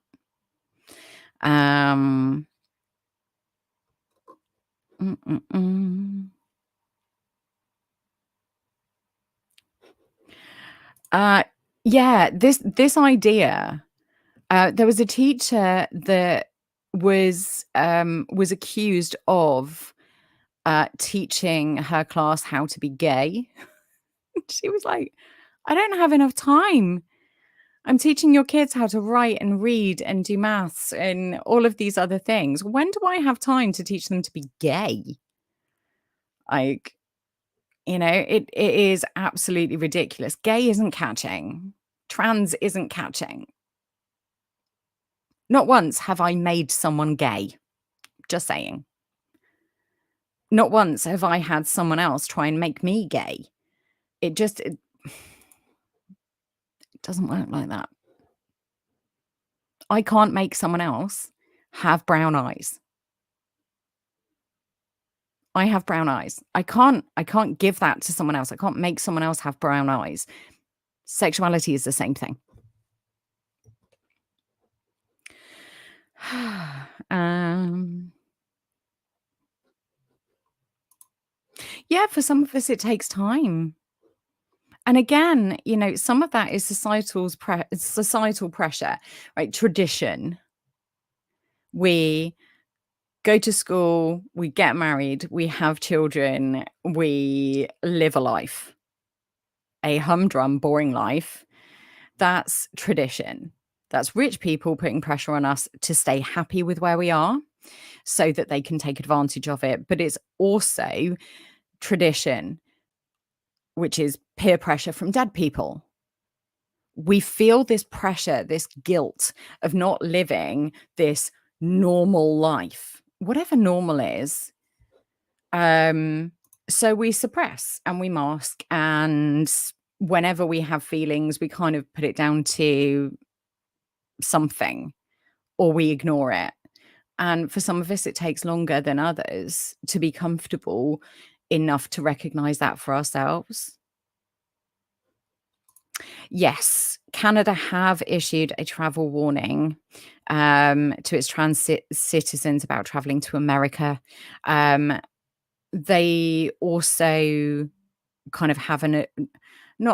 Yeah, this idea. There was a teacher that was accused of teaching her class how to be gay. She was like, "I don't have enough time. I'm teaching your kids how to write and read and do maths and all of these other things. When do I have time to teach them to be gay?" Like, it is absolutely ridiculous. Gay isn't catching. Trans isn't catching. Not once have I made someone gay. Just saying. Not once have I had someone else try and make me gay. It doesn't work like that. I can't make someone else have brown eyes. I have brown eyes. I can't give that to someone else. I can't make someone else have brown eyes. Sexuality is the same thing. Um, yeah, for some of us, it takes time. And again, some of that is societal pressure, right? Tradition. We go to school, we get married, we have children, we live a life, a humdrum, boring life. That's tradition. That's rich people putting pressure on us to stay happy with where we are so that they can take advantage of it. But it's also tradition, which is peer pressure from dead people. We feel this pressure, this guilt of not living this normal life, whatever normal is. So we suppress and we mask, and whenever we have feelings, we kind of put it down to something, or we ignore it. And for some of us, it takes longer than others to be comfortable enough to recognize that for ourselves. Yes, Canada have issued a travel warning to its transit citizens about traveling to America. They also kind of have not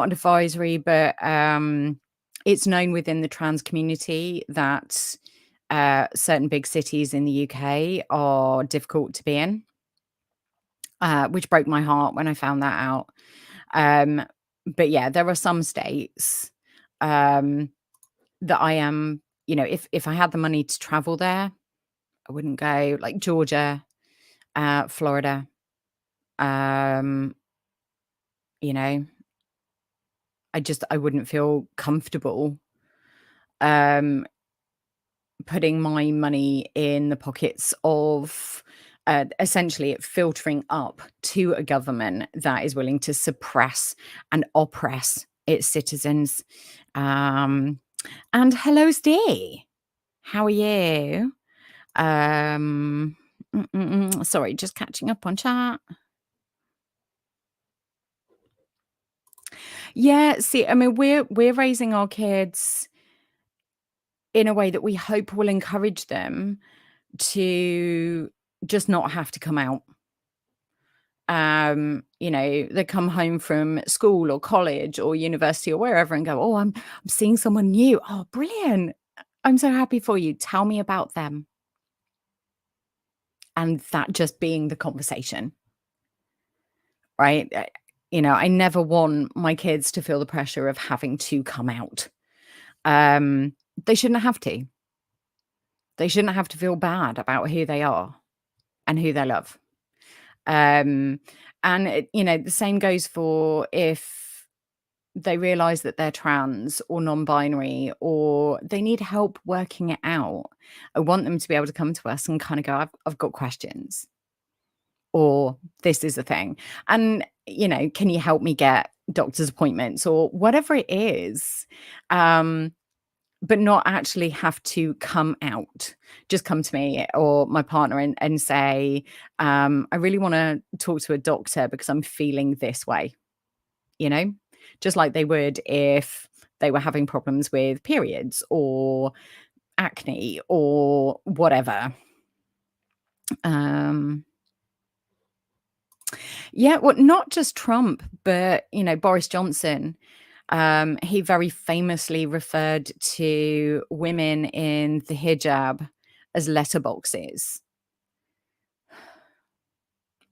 an advisory, but it's known within the trans community that certain big cities in the UK are difficult to be in, which broke my heart when I found that out. But yeah, there are some states that I am, if I had the money to travel there, I wouldn't go, like Georgia, Florida. You know, I wouldn't feel comfortable um putting my money in the pockets of essentially it filtering up to a government that is willing to suppress and oppress its citizens. And hello, Steve. How are you? Sorry, just catching up on chat. Yeah, see, I mean, we're raising our kids in a way that we hope will encourage them to just not have to come out. They come home from school or college or university or wherever and go, "Oh, I'm seeing someone new. Oh, brilliant. I'm so happy for you. Tell me about them." And that just being the conversation, right? I never want my kids to feel the pressure of having to come out. They shouldn't have to. They shouldn't have to feel bad about who they are and who they love. And the same goes for if they realize that they're trans or non-binary or they need help working it out. I want them to be able to come to us and kind of go, I've got questions, or this is the thing. And, can you help me get doctor's appointments or whatever it is? But not actually have to come out. Just come to me or my partner and say, I really want to talk to a doctor because I'm feeling this way, just like they would if they were having problems with periods or acne or whatever. Yeah, well, not just Trump, but, Boris Johnson. He very famously referred to women in the hijab as letterboxes.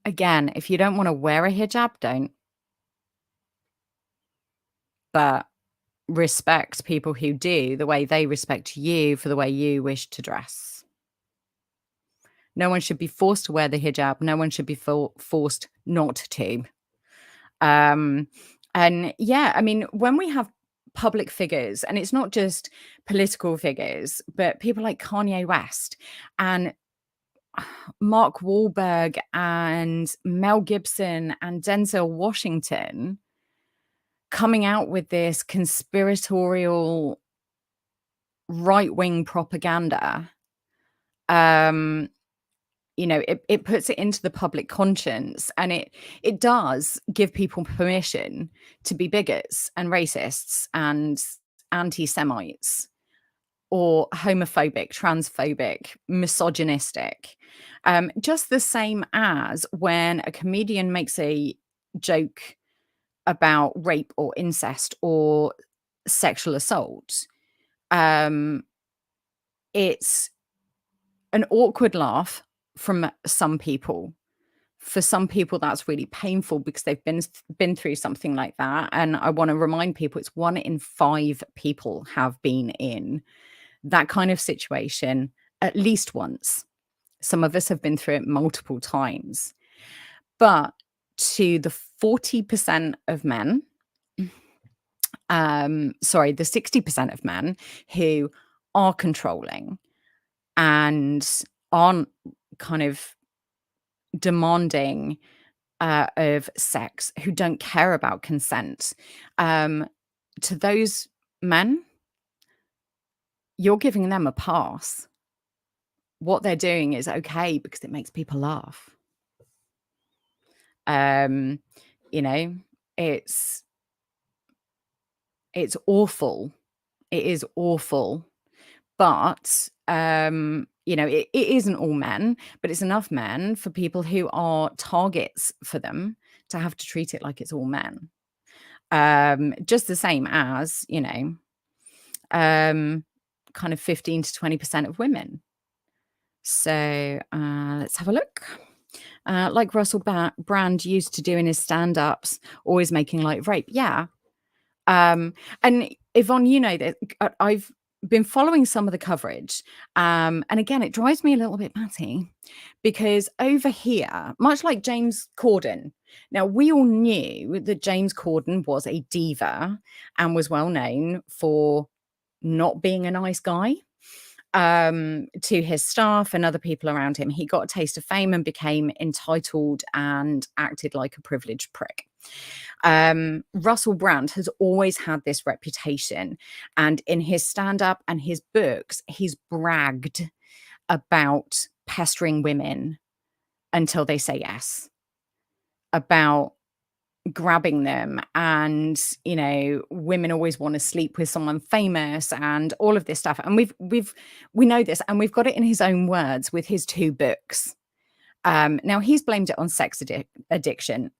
Again, if you don't want to wear a hijab, don't. But respect people who do the way they respect you for the way you wish to dress. No one should be forced to wear the hijab. No one should be forced not to. Um, and yeah, I mean, when we have public figures, and it's not just political figures, but people like Kanye West and Mark Wahlberg and Mel Gibson and Denzel Washington coming out with this conspiratorial right-wing propaganda, it puts it into the public conscience, and it does give people permission to be bigots and racists and anti-Semites or homophobic, transphobic, misogynistic. Just the same as when a comedian makes a joke about rape or incest or sexual assault, it's an awkward laugh from some people. For some people, that's really painful because they've been through something like that. And I want to remind people it's 1 in 5 people have been in that kind of situation at least once. Some of us have been through it multiple times. But to the 40% of men, the 60% of men who are controlling and aren't kind of demanding of sex, who don't care about consent, to those men, you're giving them a pass. What they're doing is okay because it makes people laugh. It's awful. It is awful. But, it isn't all men, but it's enough men for people who are targets for them to have to treat it like it's all men. Just the same as, kind of 15 to 20% of women. So let's have a look. Like Russell Brand used to do in his stand-ups, always making light of rape. Yeah. And Yvonne, you know that I've been following some of the coverage. And again, it drives me a little bit batty because over here, much like James Corden, now we all knew that James Corden was a diva and was well known for not being a nice guy to his staff and other people around him. He got a taste of fame and became entitled and acted like a privileged prick. Russell Brand has always had this reputation, and in his stand-up and his books, he's bragged about pestering women until they say yes, about grabbing them, and women always want to sleep with someone famous and all of this stuff. And we know this, and we've got it in his own words with his 2 books. Now he's blamed it on sex addiction.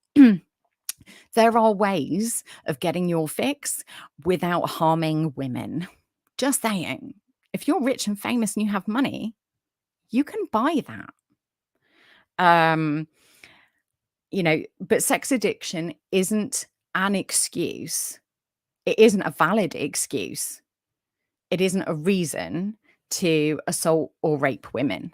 There are ways of getting your fix without harming women. Just saying. If you're rich and famous and you have money, you can buy that. But sex addiction isn't an excuse. It isn't a valid excuse. It isn't a reason to assault or rape women.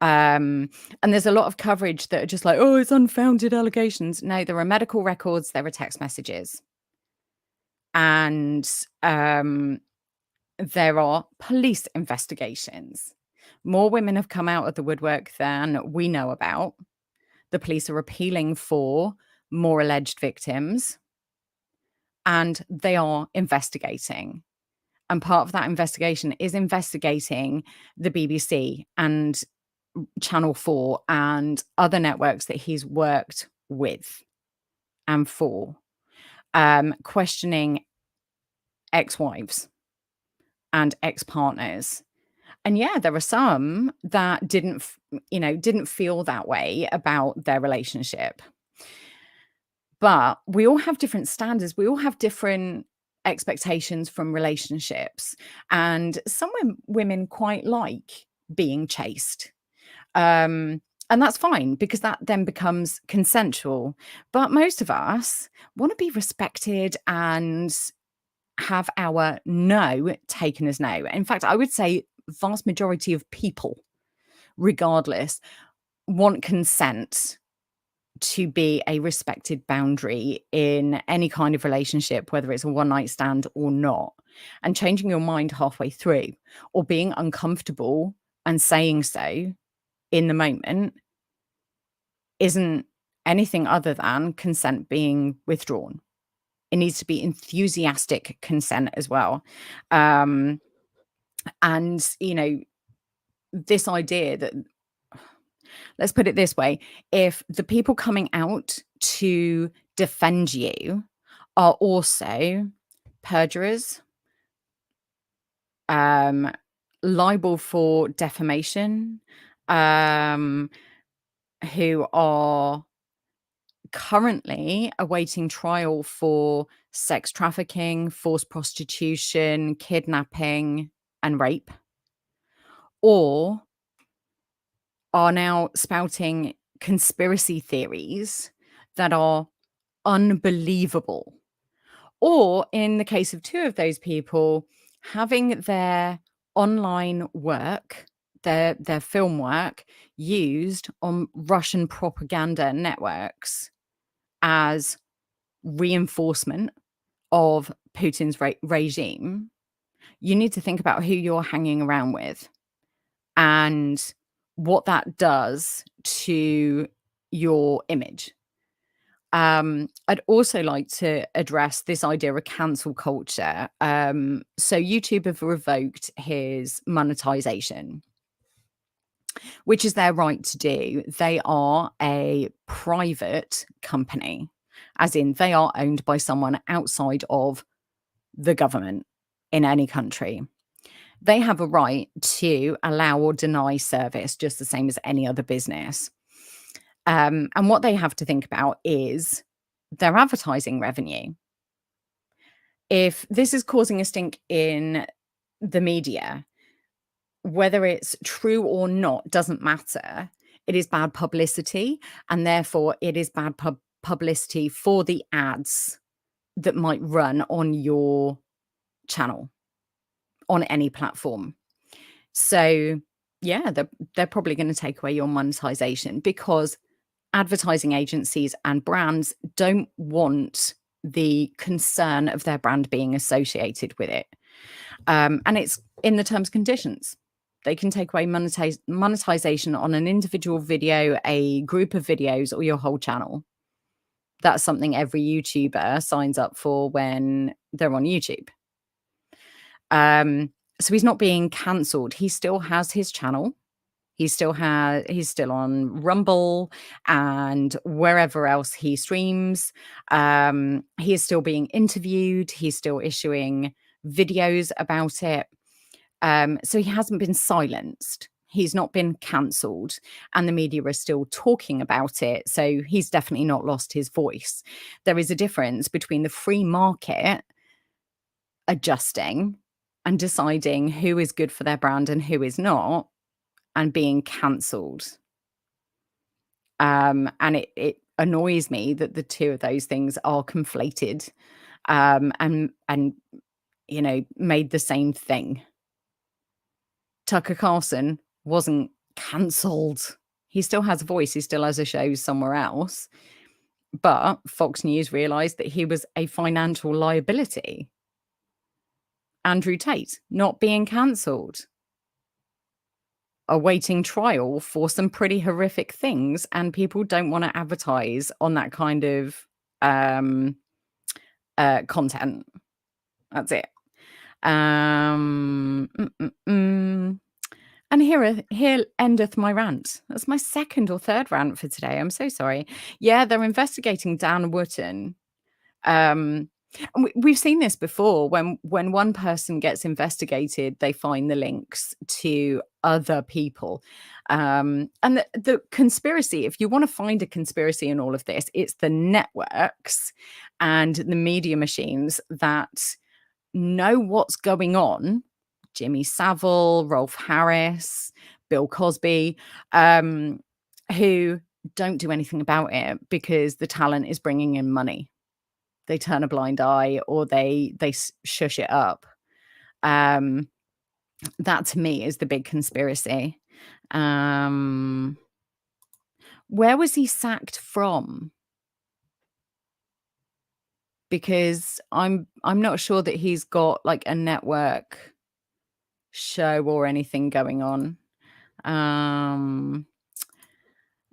And there's a lot of coverage that are just like, oh, it's unfounded allegations. No, there are medical records, there are text messages. And there are police investigations. More women have come out of the woodwork than we know about. The police are appealing for more alleged victims, and they are investigating. And part of that investigation is investigating the BBC and Channel 4 and other networks that he's worked with and for, questioning ex-wives and ex-partners. And yeah, there are some that didn't feel that way about their relationship. But we all have different standards. We all have different expectations from relationships. And some women quite like being chased. And And that's fine because that then becomes consensual. But most of us want to be respected and have our no taken as no. In fact, I would say vast majority of people, regardless, want consent to be a respected boundary in any kind of relationship, whether it's a one night stand or not. And changing your mind halfway through or being uncomfortable and saying so in the moment isn't anything other than consent being withdrawn. It needs to be enthusiastic consent as well. And, this idea that, let's put it this way, if the people coming out to defend you are also perjurers, liable for defamation, who are currently awaiting trial for sex trafficking, forced prostitution, kidnapping, and rape, or are now spouting conspiracy theories that are unbelievable. Or in the case of two of those people, having their online work, their film work used on Russian propaganda networks as reinforcement of Putin's regime. You need to think about who you're hanging around with and what that does to your image. I'd also like to address this idea of cancel culture. So YouTube have revoked his monetization, which is their right to do. They are a private company, as in they are owned by someone outside of the government in any country. They have a right to allow or deny service just the same as any other business. And what they have to think about is their advertising revenue. If this is causing a stink in the media, whether it's true or not doesn't matter. It is bad publicity, and therefore it is bad publicity for the ads that might run on your channel on any platform. So yeah, they're probably going to take away your monetization because advertising agencies and brands don't want the concern of their brand being associated with it. And it's in the terms and conditions. They can take away monetization on an individual video, a group of videos, or your whole channel. That's something every YouTuber signs up for when they're on YouTube. So he's not being cancelled. He still has his channel. He's still on Rumble and wherever else he streams. He is still being interviewed. He's still issuing videos about it. So he hasn't been silenced. He's not been cancelled, and the media are still talking about it. So he's definitely not lost his voice. There is a difference between the free market adjusting and deciding who is good for their brand and who is not, and being cancelled. And it annoys me that the two of those things are conflated, and made the same thing. Tucker Carlson wasn't cancelled. He still has a voice. He still has a show somewhere else. But Fox News realized that he was a financial liability. Andrew Tate not being cancelled, awaiting trial for some pretty horrific things, and people don't want to advertise on that kind of content. That's it. And here endeth my rant. That's my second or third rant for today. I'm so sorry. Yeah, they're investigating Dan Wootton. And we've seen this before. When one person gets investigated, they find the links to other people. And the conspiracy, if you want to find a conspiracy in all of this, it's the networks and the media machines that know what's going on. Jimmy Savile, Rolf Harris, Bill Cosby, who don't do anything about it because the talent is bringing in money. They turn a blind eye or they shush it up. That to me is the big conspiracy. Where was he sacked from? Because I'm not sure that he's got like a network show or anything going on.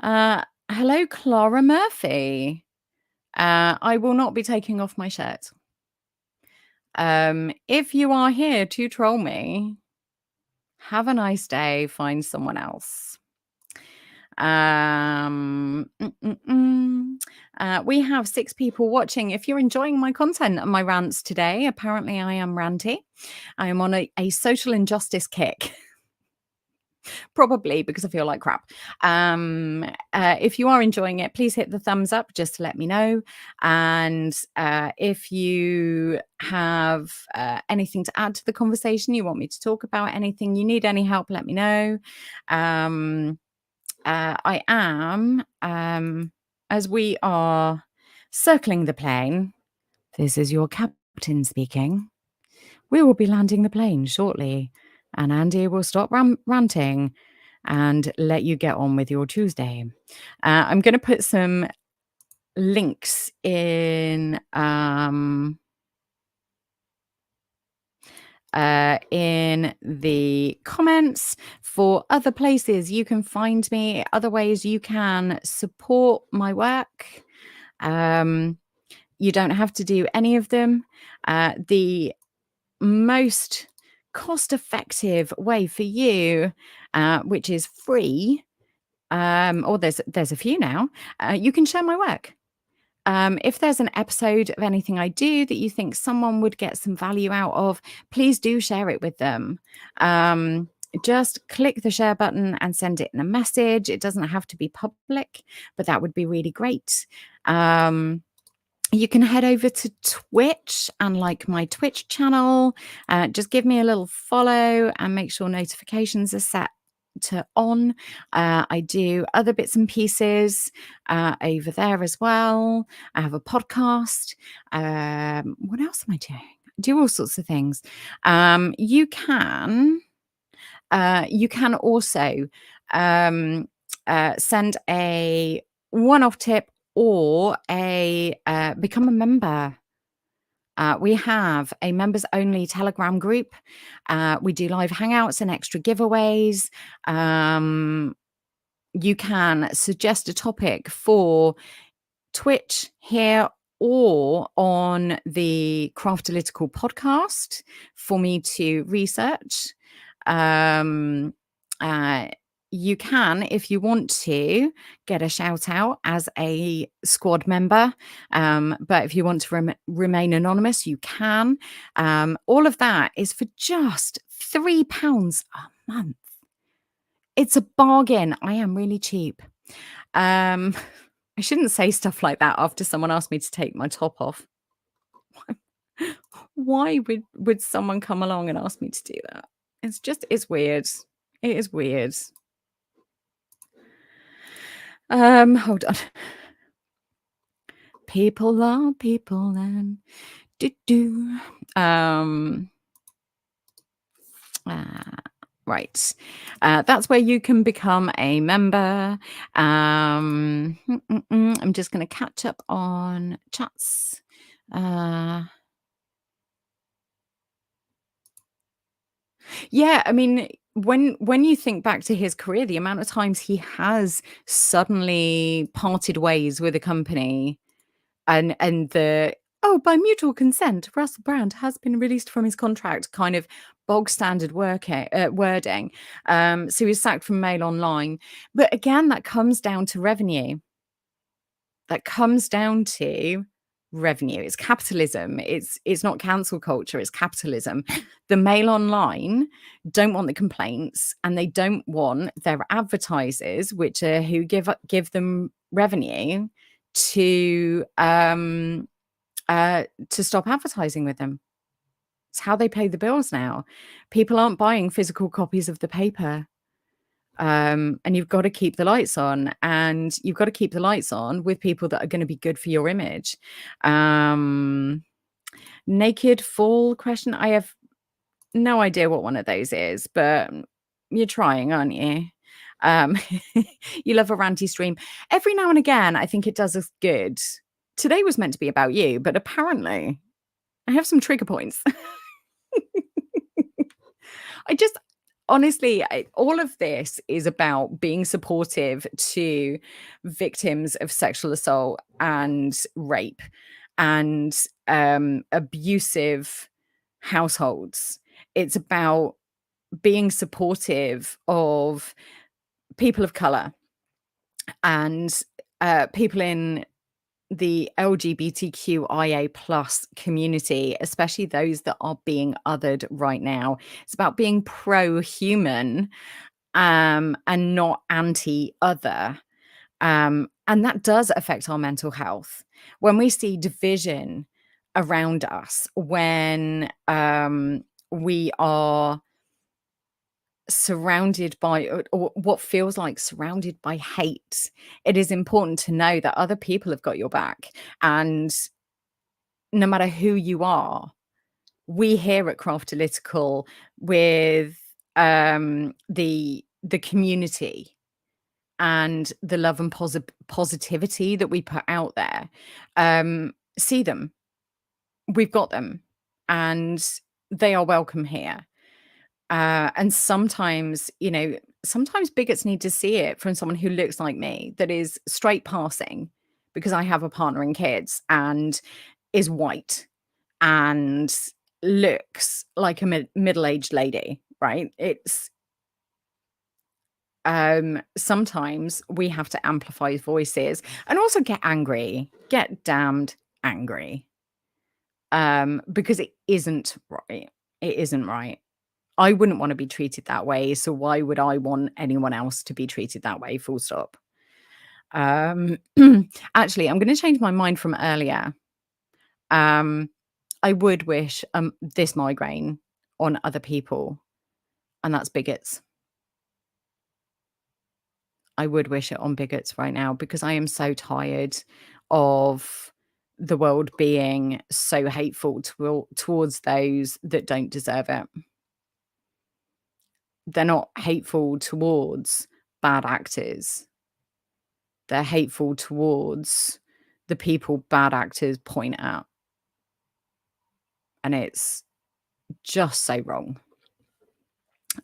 Hello, Clara Murphy. I will not be taking off my shirt. If you are here to troll me, have a nice day. Find someone else. We have 6 people watching. If you're enjoying my content and my rants today, apparently I am ranty. I am on a social injustice kick. Probably because I feel like crap. If you are enjoying it, please hit the thumbs up just to let me know. And if you have anything to add to the conversation, you want me to talk about anything, you need any help, let me know. I am, as we are circling the plane, this is your captain speaking. We will be landing the plane shortly, and Andy will stop ranting and let you get on with your Tuesday. I'm going to put some links in the comments for other places you can find me, other ways you can support my work. You don't have to do any of them. The most cost-effective way for you, which is free, or there's a few now, you can share my work. If there's an episode of anything I do that you think someone would get some value out of, please do share it with them. Just click the share button and send it in a message. It doesn't have to be public, but that would be really great. You can head over to Twitch and like my Twitch channel. Just give me a little follow and make sure notifications are set to on. I do other bits and pieces over there as well. I have a podcast. What else am I doing? I do all sorts of things. You can also send a one-off tip or become a member. We have a members only Telegram group. We do live hangouts and extra giveaways. You can suggest a topic for Twitch here or on the Craftalytical podcast for me to research. You can, if you want to, get a shout out as a squad member. But if you want to remain anonymous, you can. All of that is for just £3 a month. It's a bargain. I am really cheap. I shouldn't say stuff like that after someone asked me to take my top off. Why would someone come along and ask me to do that? It's weird. It is weird. Hold on. People are people and right. That's where you can become a member. I'm just going to catch up on chats. Yeah, I mean, when you think back to his career, the amount of times he has suddenly parted ways with a company and by mutual consent, Russell Brand has been released from his contract, kind of bog standard wording. So he was sacked from Mail Online. But again, that comes down to revenue. It's capitalism. It's not cancel culture, it's capitalism. The Mail Online don't want the complaints, and they don't want their advertisers, which are who give them revenue, to stop advertising with them. It's how they pay the bills now. People aren't buying physical copies of the paper. And you've got to keep the lights on, and you've got to keep the lights on with people that are going to be good for your image. Naked fall question. I have no idea what one of those is, but you're trying, aren't you? Um, you love a ranty stream. Every now and again, I think it does us good. Today was meant to be about you, but apparently I have some trigger points. I just honestly, all of this is about being supportive to victims of sexual assault and rape and abusive households. It's about being supportive of people of color and people in the LGBTQIA plus community, especially those that are being othered right now. It's about being pro-human and not anti-other. And that does affect our mental health. When we see division around us, when we are surrounded by or what feels like surrounded by hate, it is important to know that other people have got your back. And no matter who you are, we here at Craftalytical, with the community and the love and positivity that we put out there, see them. We've got them, and they are welcome here. And sometimes, sometimes bigots need to see it from someone who looks like me, that is straight passing, because I have a partner and kids, and is white and looks like a middle-aged lady, right? It's sometimes we have to amplify voices and also get angry, get damned angry, because it isn't right. It isn't right. I wouldn't want to be treated that way, so why would I want anyone else to be treated that way? Full stop. Actually, I'm going to change my mind from earlier. I would wish this migraine on other people, and that's bigots. I would wish it on bigots right now, because I am so tired of the world being so hateful towards those that don't deserve it. They're not hateful towards bad actors. They're hateful towards the people bad actors point at. And it's just so wrong.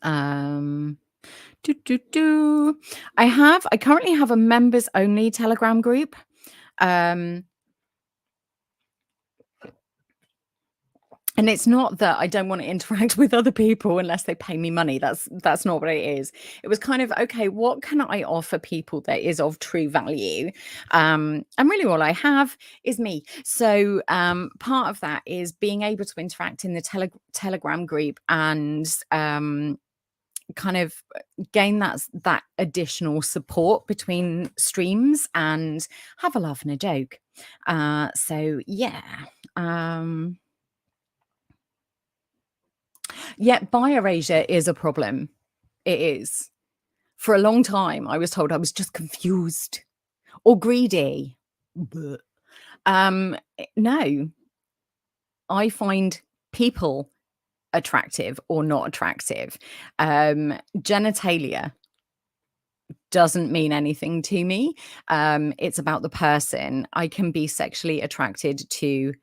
I currently have a members only Telegram group. And it's not that I don't want to interact with other people unless they pay me money. That's not what it is. It was kind of, okay, what can I offer people that is of true value? And really all I have is me. So part of that is being able to interact in the Telegram group and kind of gain that additional support between streams and have a laugh and a joke. So yeah. Yeah, bi-erasure is a problem. It is. For a long time, I was told I was just confused or greedy. Blech. No, I find people attractive or not attractive. Genitalia doesn't mean anything to me. It's about the person. I can be sexually attracted to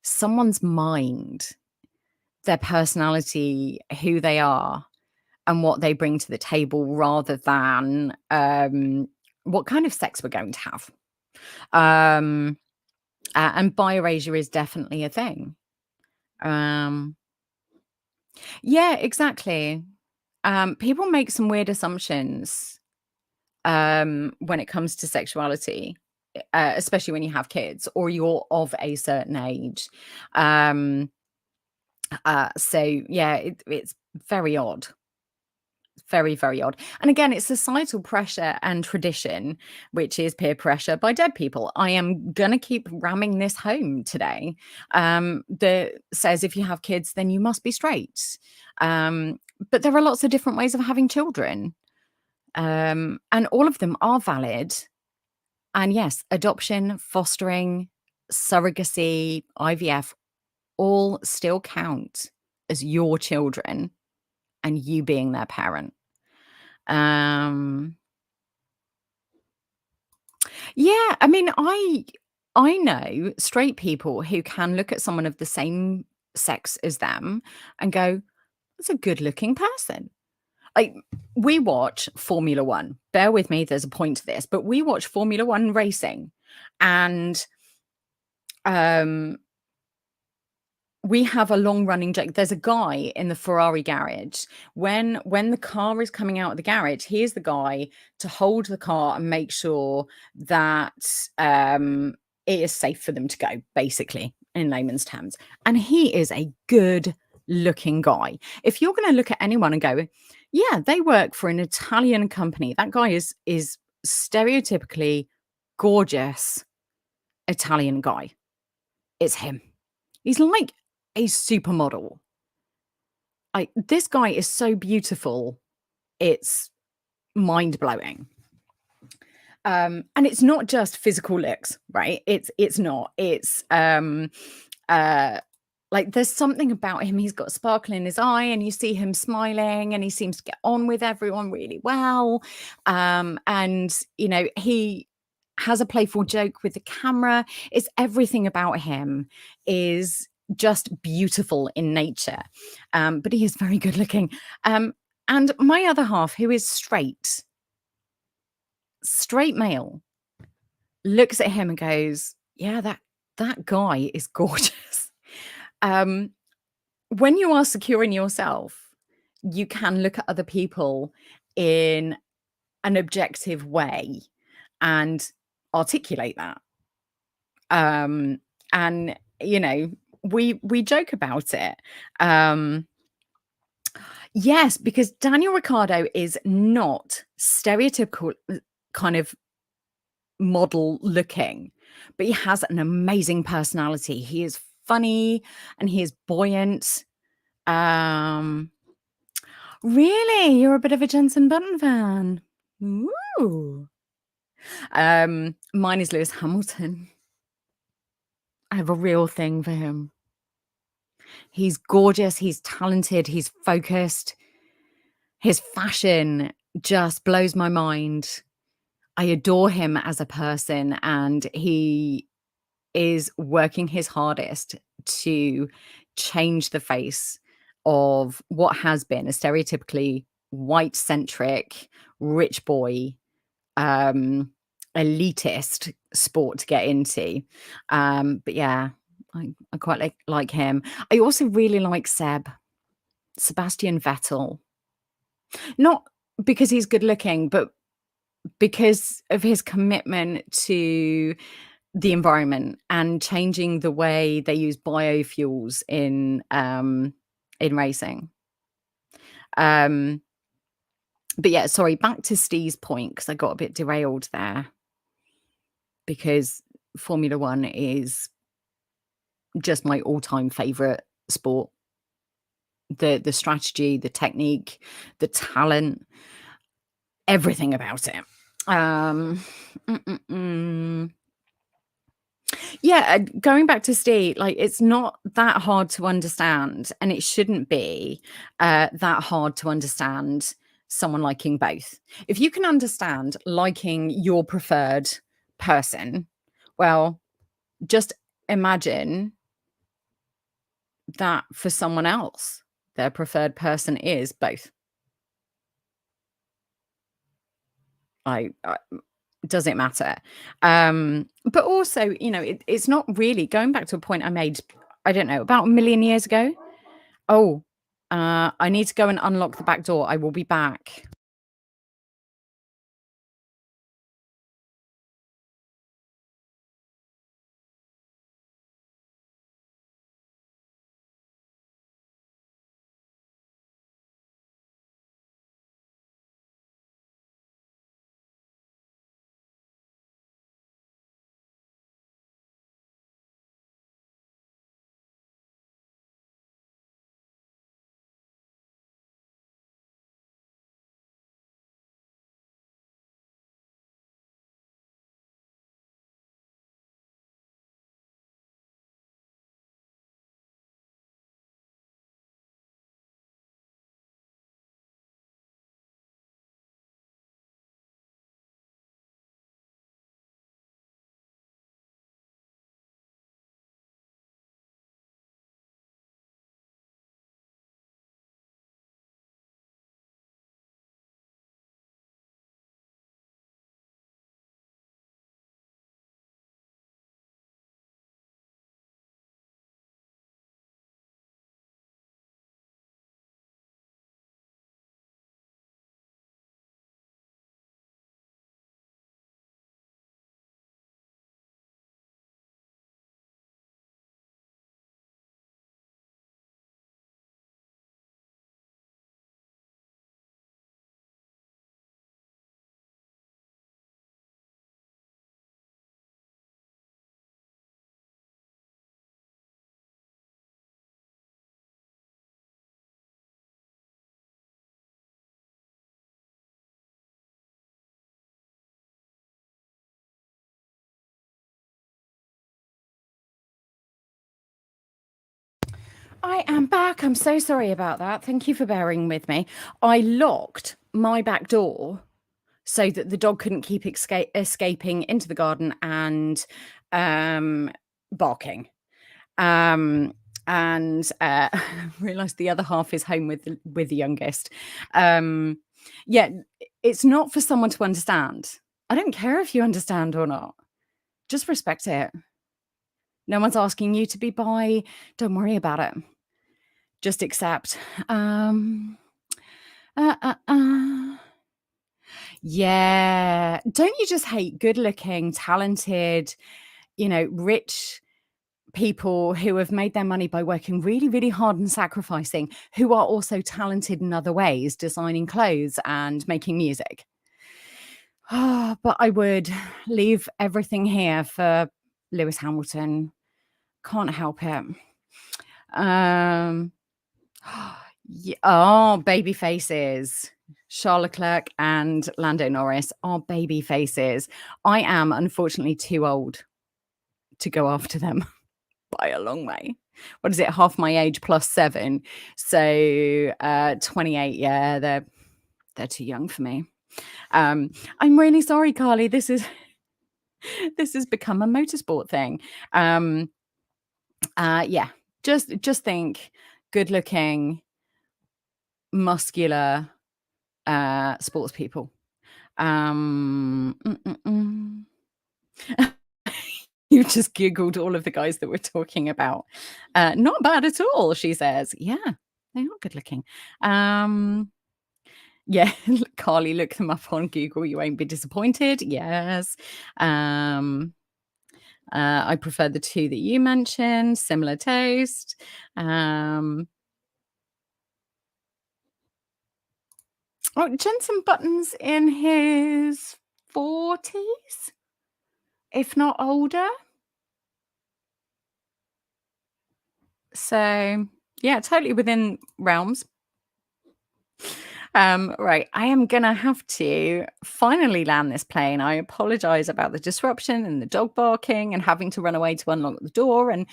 someone's mind, their personality, who they are, and what they bring to the table, rather than what kind of sex we're going to have. And bi-erasure is definitely a thing. Yeah, exactly. People make some weird assumptions when it comes to sexuality, especially when you have kids or you're of a certain age. So yeah, it's very odd. Very, very odd. And again, it's societal pressure and tradition, which is peer pressure by dead people. I am gonna keep ramming this home today. That says if you have kids, then you must be straight. But there are lots of different ways of having children. And all of them are valid. And yes, adoption, fostering, surrogacy, IVF all still count as your children and you being their parent. Um, yeah, I mean, I know straight people who can look at someone of the same sex as them and go, "That's a good-looking person." Like, we watch Formula One. Bear with me, there's a point to this, but we watch Formula One racing, and um, we have a long-running joke. There's a guy in the Ferrari garage. When the car is coming out of the garage, he is the guy to hold the car and make sure that it is safe for them to go, basically, in layman's terms. And he is a good-looking guy. If you're going to look at anyone and go, yeah, they work for an Italian company, that guy is stereotypically gorgeous Italian guy. It's him. He's like a supermodel. Like, this guy is so beautiful, it's mind-blowing. And it's not just physical looks, right? It's not. It's uh like, there's something about him. He's got a sparkle in his eye, and you see him smiling, and he seems to get on with everyone really well. And he has a playful joke with the camera. It's everything about him is just beautiful in nature. But he is very good looking. And my other half, who is straight male, looks at him and goes, "Yeah, that guy is gorgeous." Um, when you are secure in yourself, you can look at other people in an objective way and articulate that. And we joke about it. Yes, because Daniel Ricciardo is not stereotypical kind of model looking, but he has an amazing personality. He is funny and he is buoyant. Um, really? You're a bit of a Jensen Button fan? Ooh. Mine is Lewis Hamilton. I have a real thing for him. He's gorgeous, he's talented, he's focused. His fashion just blows my mind. I adore him as a person, and he is working his hardest to change the face of what has been a stereotypically white-centric, rich boy, um, elitist sport to get into. But yeah, I quite like him. I also really like Sebastian Vettel. Not because he's good looking, but because of his commitment to the environment and changing the way they use biofuels in racing. But yeah, sorry, back to Steve's point, because I got a bit derailed there, because Formula One is just my all-time favorite sport. The strategy, the technique, the talent, everything about it. Yeah, going back to Steve, like, it's not that hard to understand, and it shouldn't be that hard to understand someone liking both. If you can understand liking your preferred person, well, just imagine that for someone else, their preferred person is both. I does it matter? But also, it's not really going back to a point I made, I don't know, about a million years ago. Oh, I need to go and unlock the back door. I will be back. I am back. I'm so sorry about that. Thank you for bearing with me. I locked my back door so that the dog couldn't keep escaping into the garden and barking. And realized the other half is home with the youngest. Yeah, it's not for someone to understand. I don't care if you understand or not. Just respect it. No one's asking you to be bi. Don't worry about it. Just accept. Yeah. Don't you just hate good-looking, talented, rich people who have made their money by working really, really hard and sacrificing, who are also talented in other ways, designing clothes and making music? But I would leave everything here for Lewis Hamilton. Can't help it. Baby faces. Charles Leclerc and Lando Norris are baby faces. I am unfortunately too old to go after them by a long way. What is it? Half my age plus 7. So 28. Yeah, they're too young for me. I'm really sorry, Carly. This has become a motorsport thing. Yeah, just think good looking, muscular sports people. You just Googled all of the guys that we're talking about. Not bad at all, she says. Yeah, they are good looking. Yeah, Carly, look them up on Google. You won't be disappointed. Yes. I prefer the 2 that you mentioned. Similar taste. Jensen Button's in his 40s, if not older. So, yeah, totally within realms. Right, I am gonna have to finally land this plane. I apologize about the disruption and the dog barking and having to run away to unlock the door. And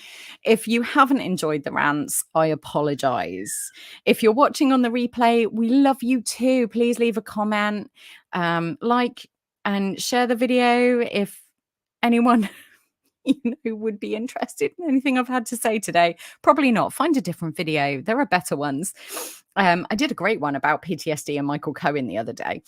if you haven't enjoyed the rants, I apologize. If you're watching on the replay, we love you too. Please leave a comment, like, and share the video if anyone would be interested in anything I've had to say today. Probably not. Find a different video. There are better ones. I did a great one about PTSD and Michael Cohen the other day.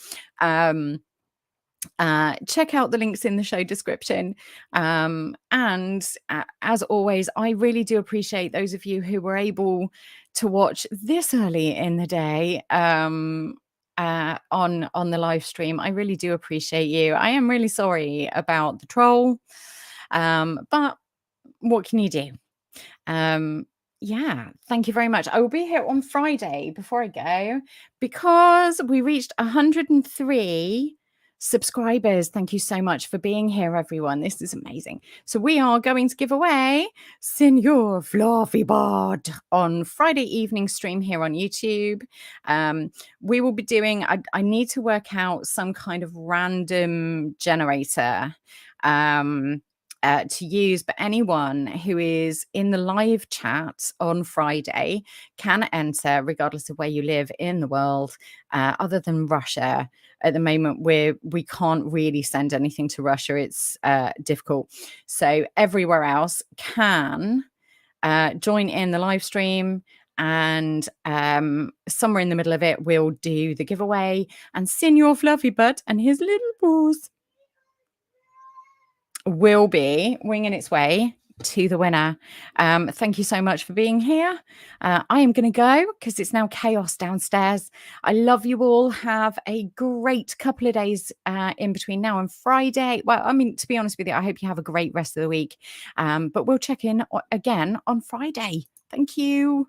Check out the links in the show description. And as always, I really do appreciate those of you who were able to watch this early in the day on the live stream. I really do appreciate you. I am really sorry about the troll. But what can you do? Yeah, thank you very much. I will be here on Friday before I go because we reached 103 subscribers. Thank you so much for being here, everyone. This is amazing. So we are going to give away Senor Fluffy Bod on Friday evening stream here on YouTube. We will be doing, I need to work out some kind of random generator to use, but anyone who is in the live chat on Friday can enter regardless of where you live in the world, other than Russia. At the moment, we can't really send anything to Russia. It's difficult. So everywhere else can join in the live stream, and somewhere in the middle of it, we'll do the giveaway, and Senor Fluffy Butt and his little paws will be winging its way to the winner. Thank you so much for being here. I am going to go because it's now chaos downstairs. I love you all. Have a great couple of days in between now and Friday. Well, I mean, to be honest with you, I hope you have a great rest of the week. But we'll check in again on Friday. Thank you.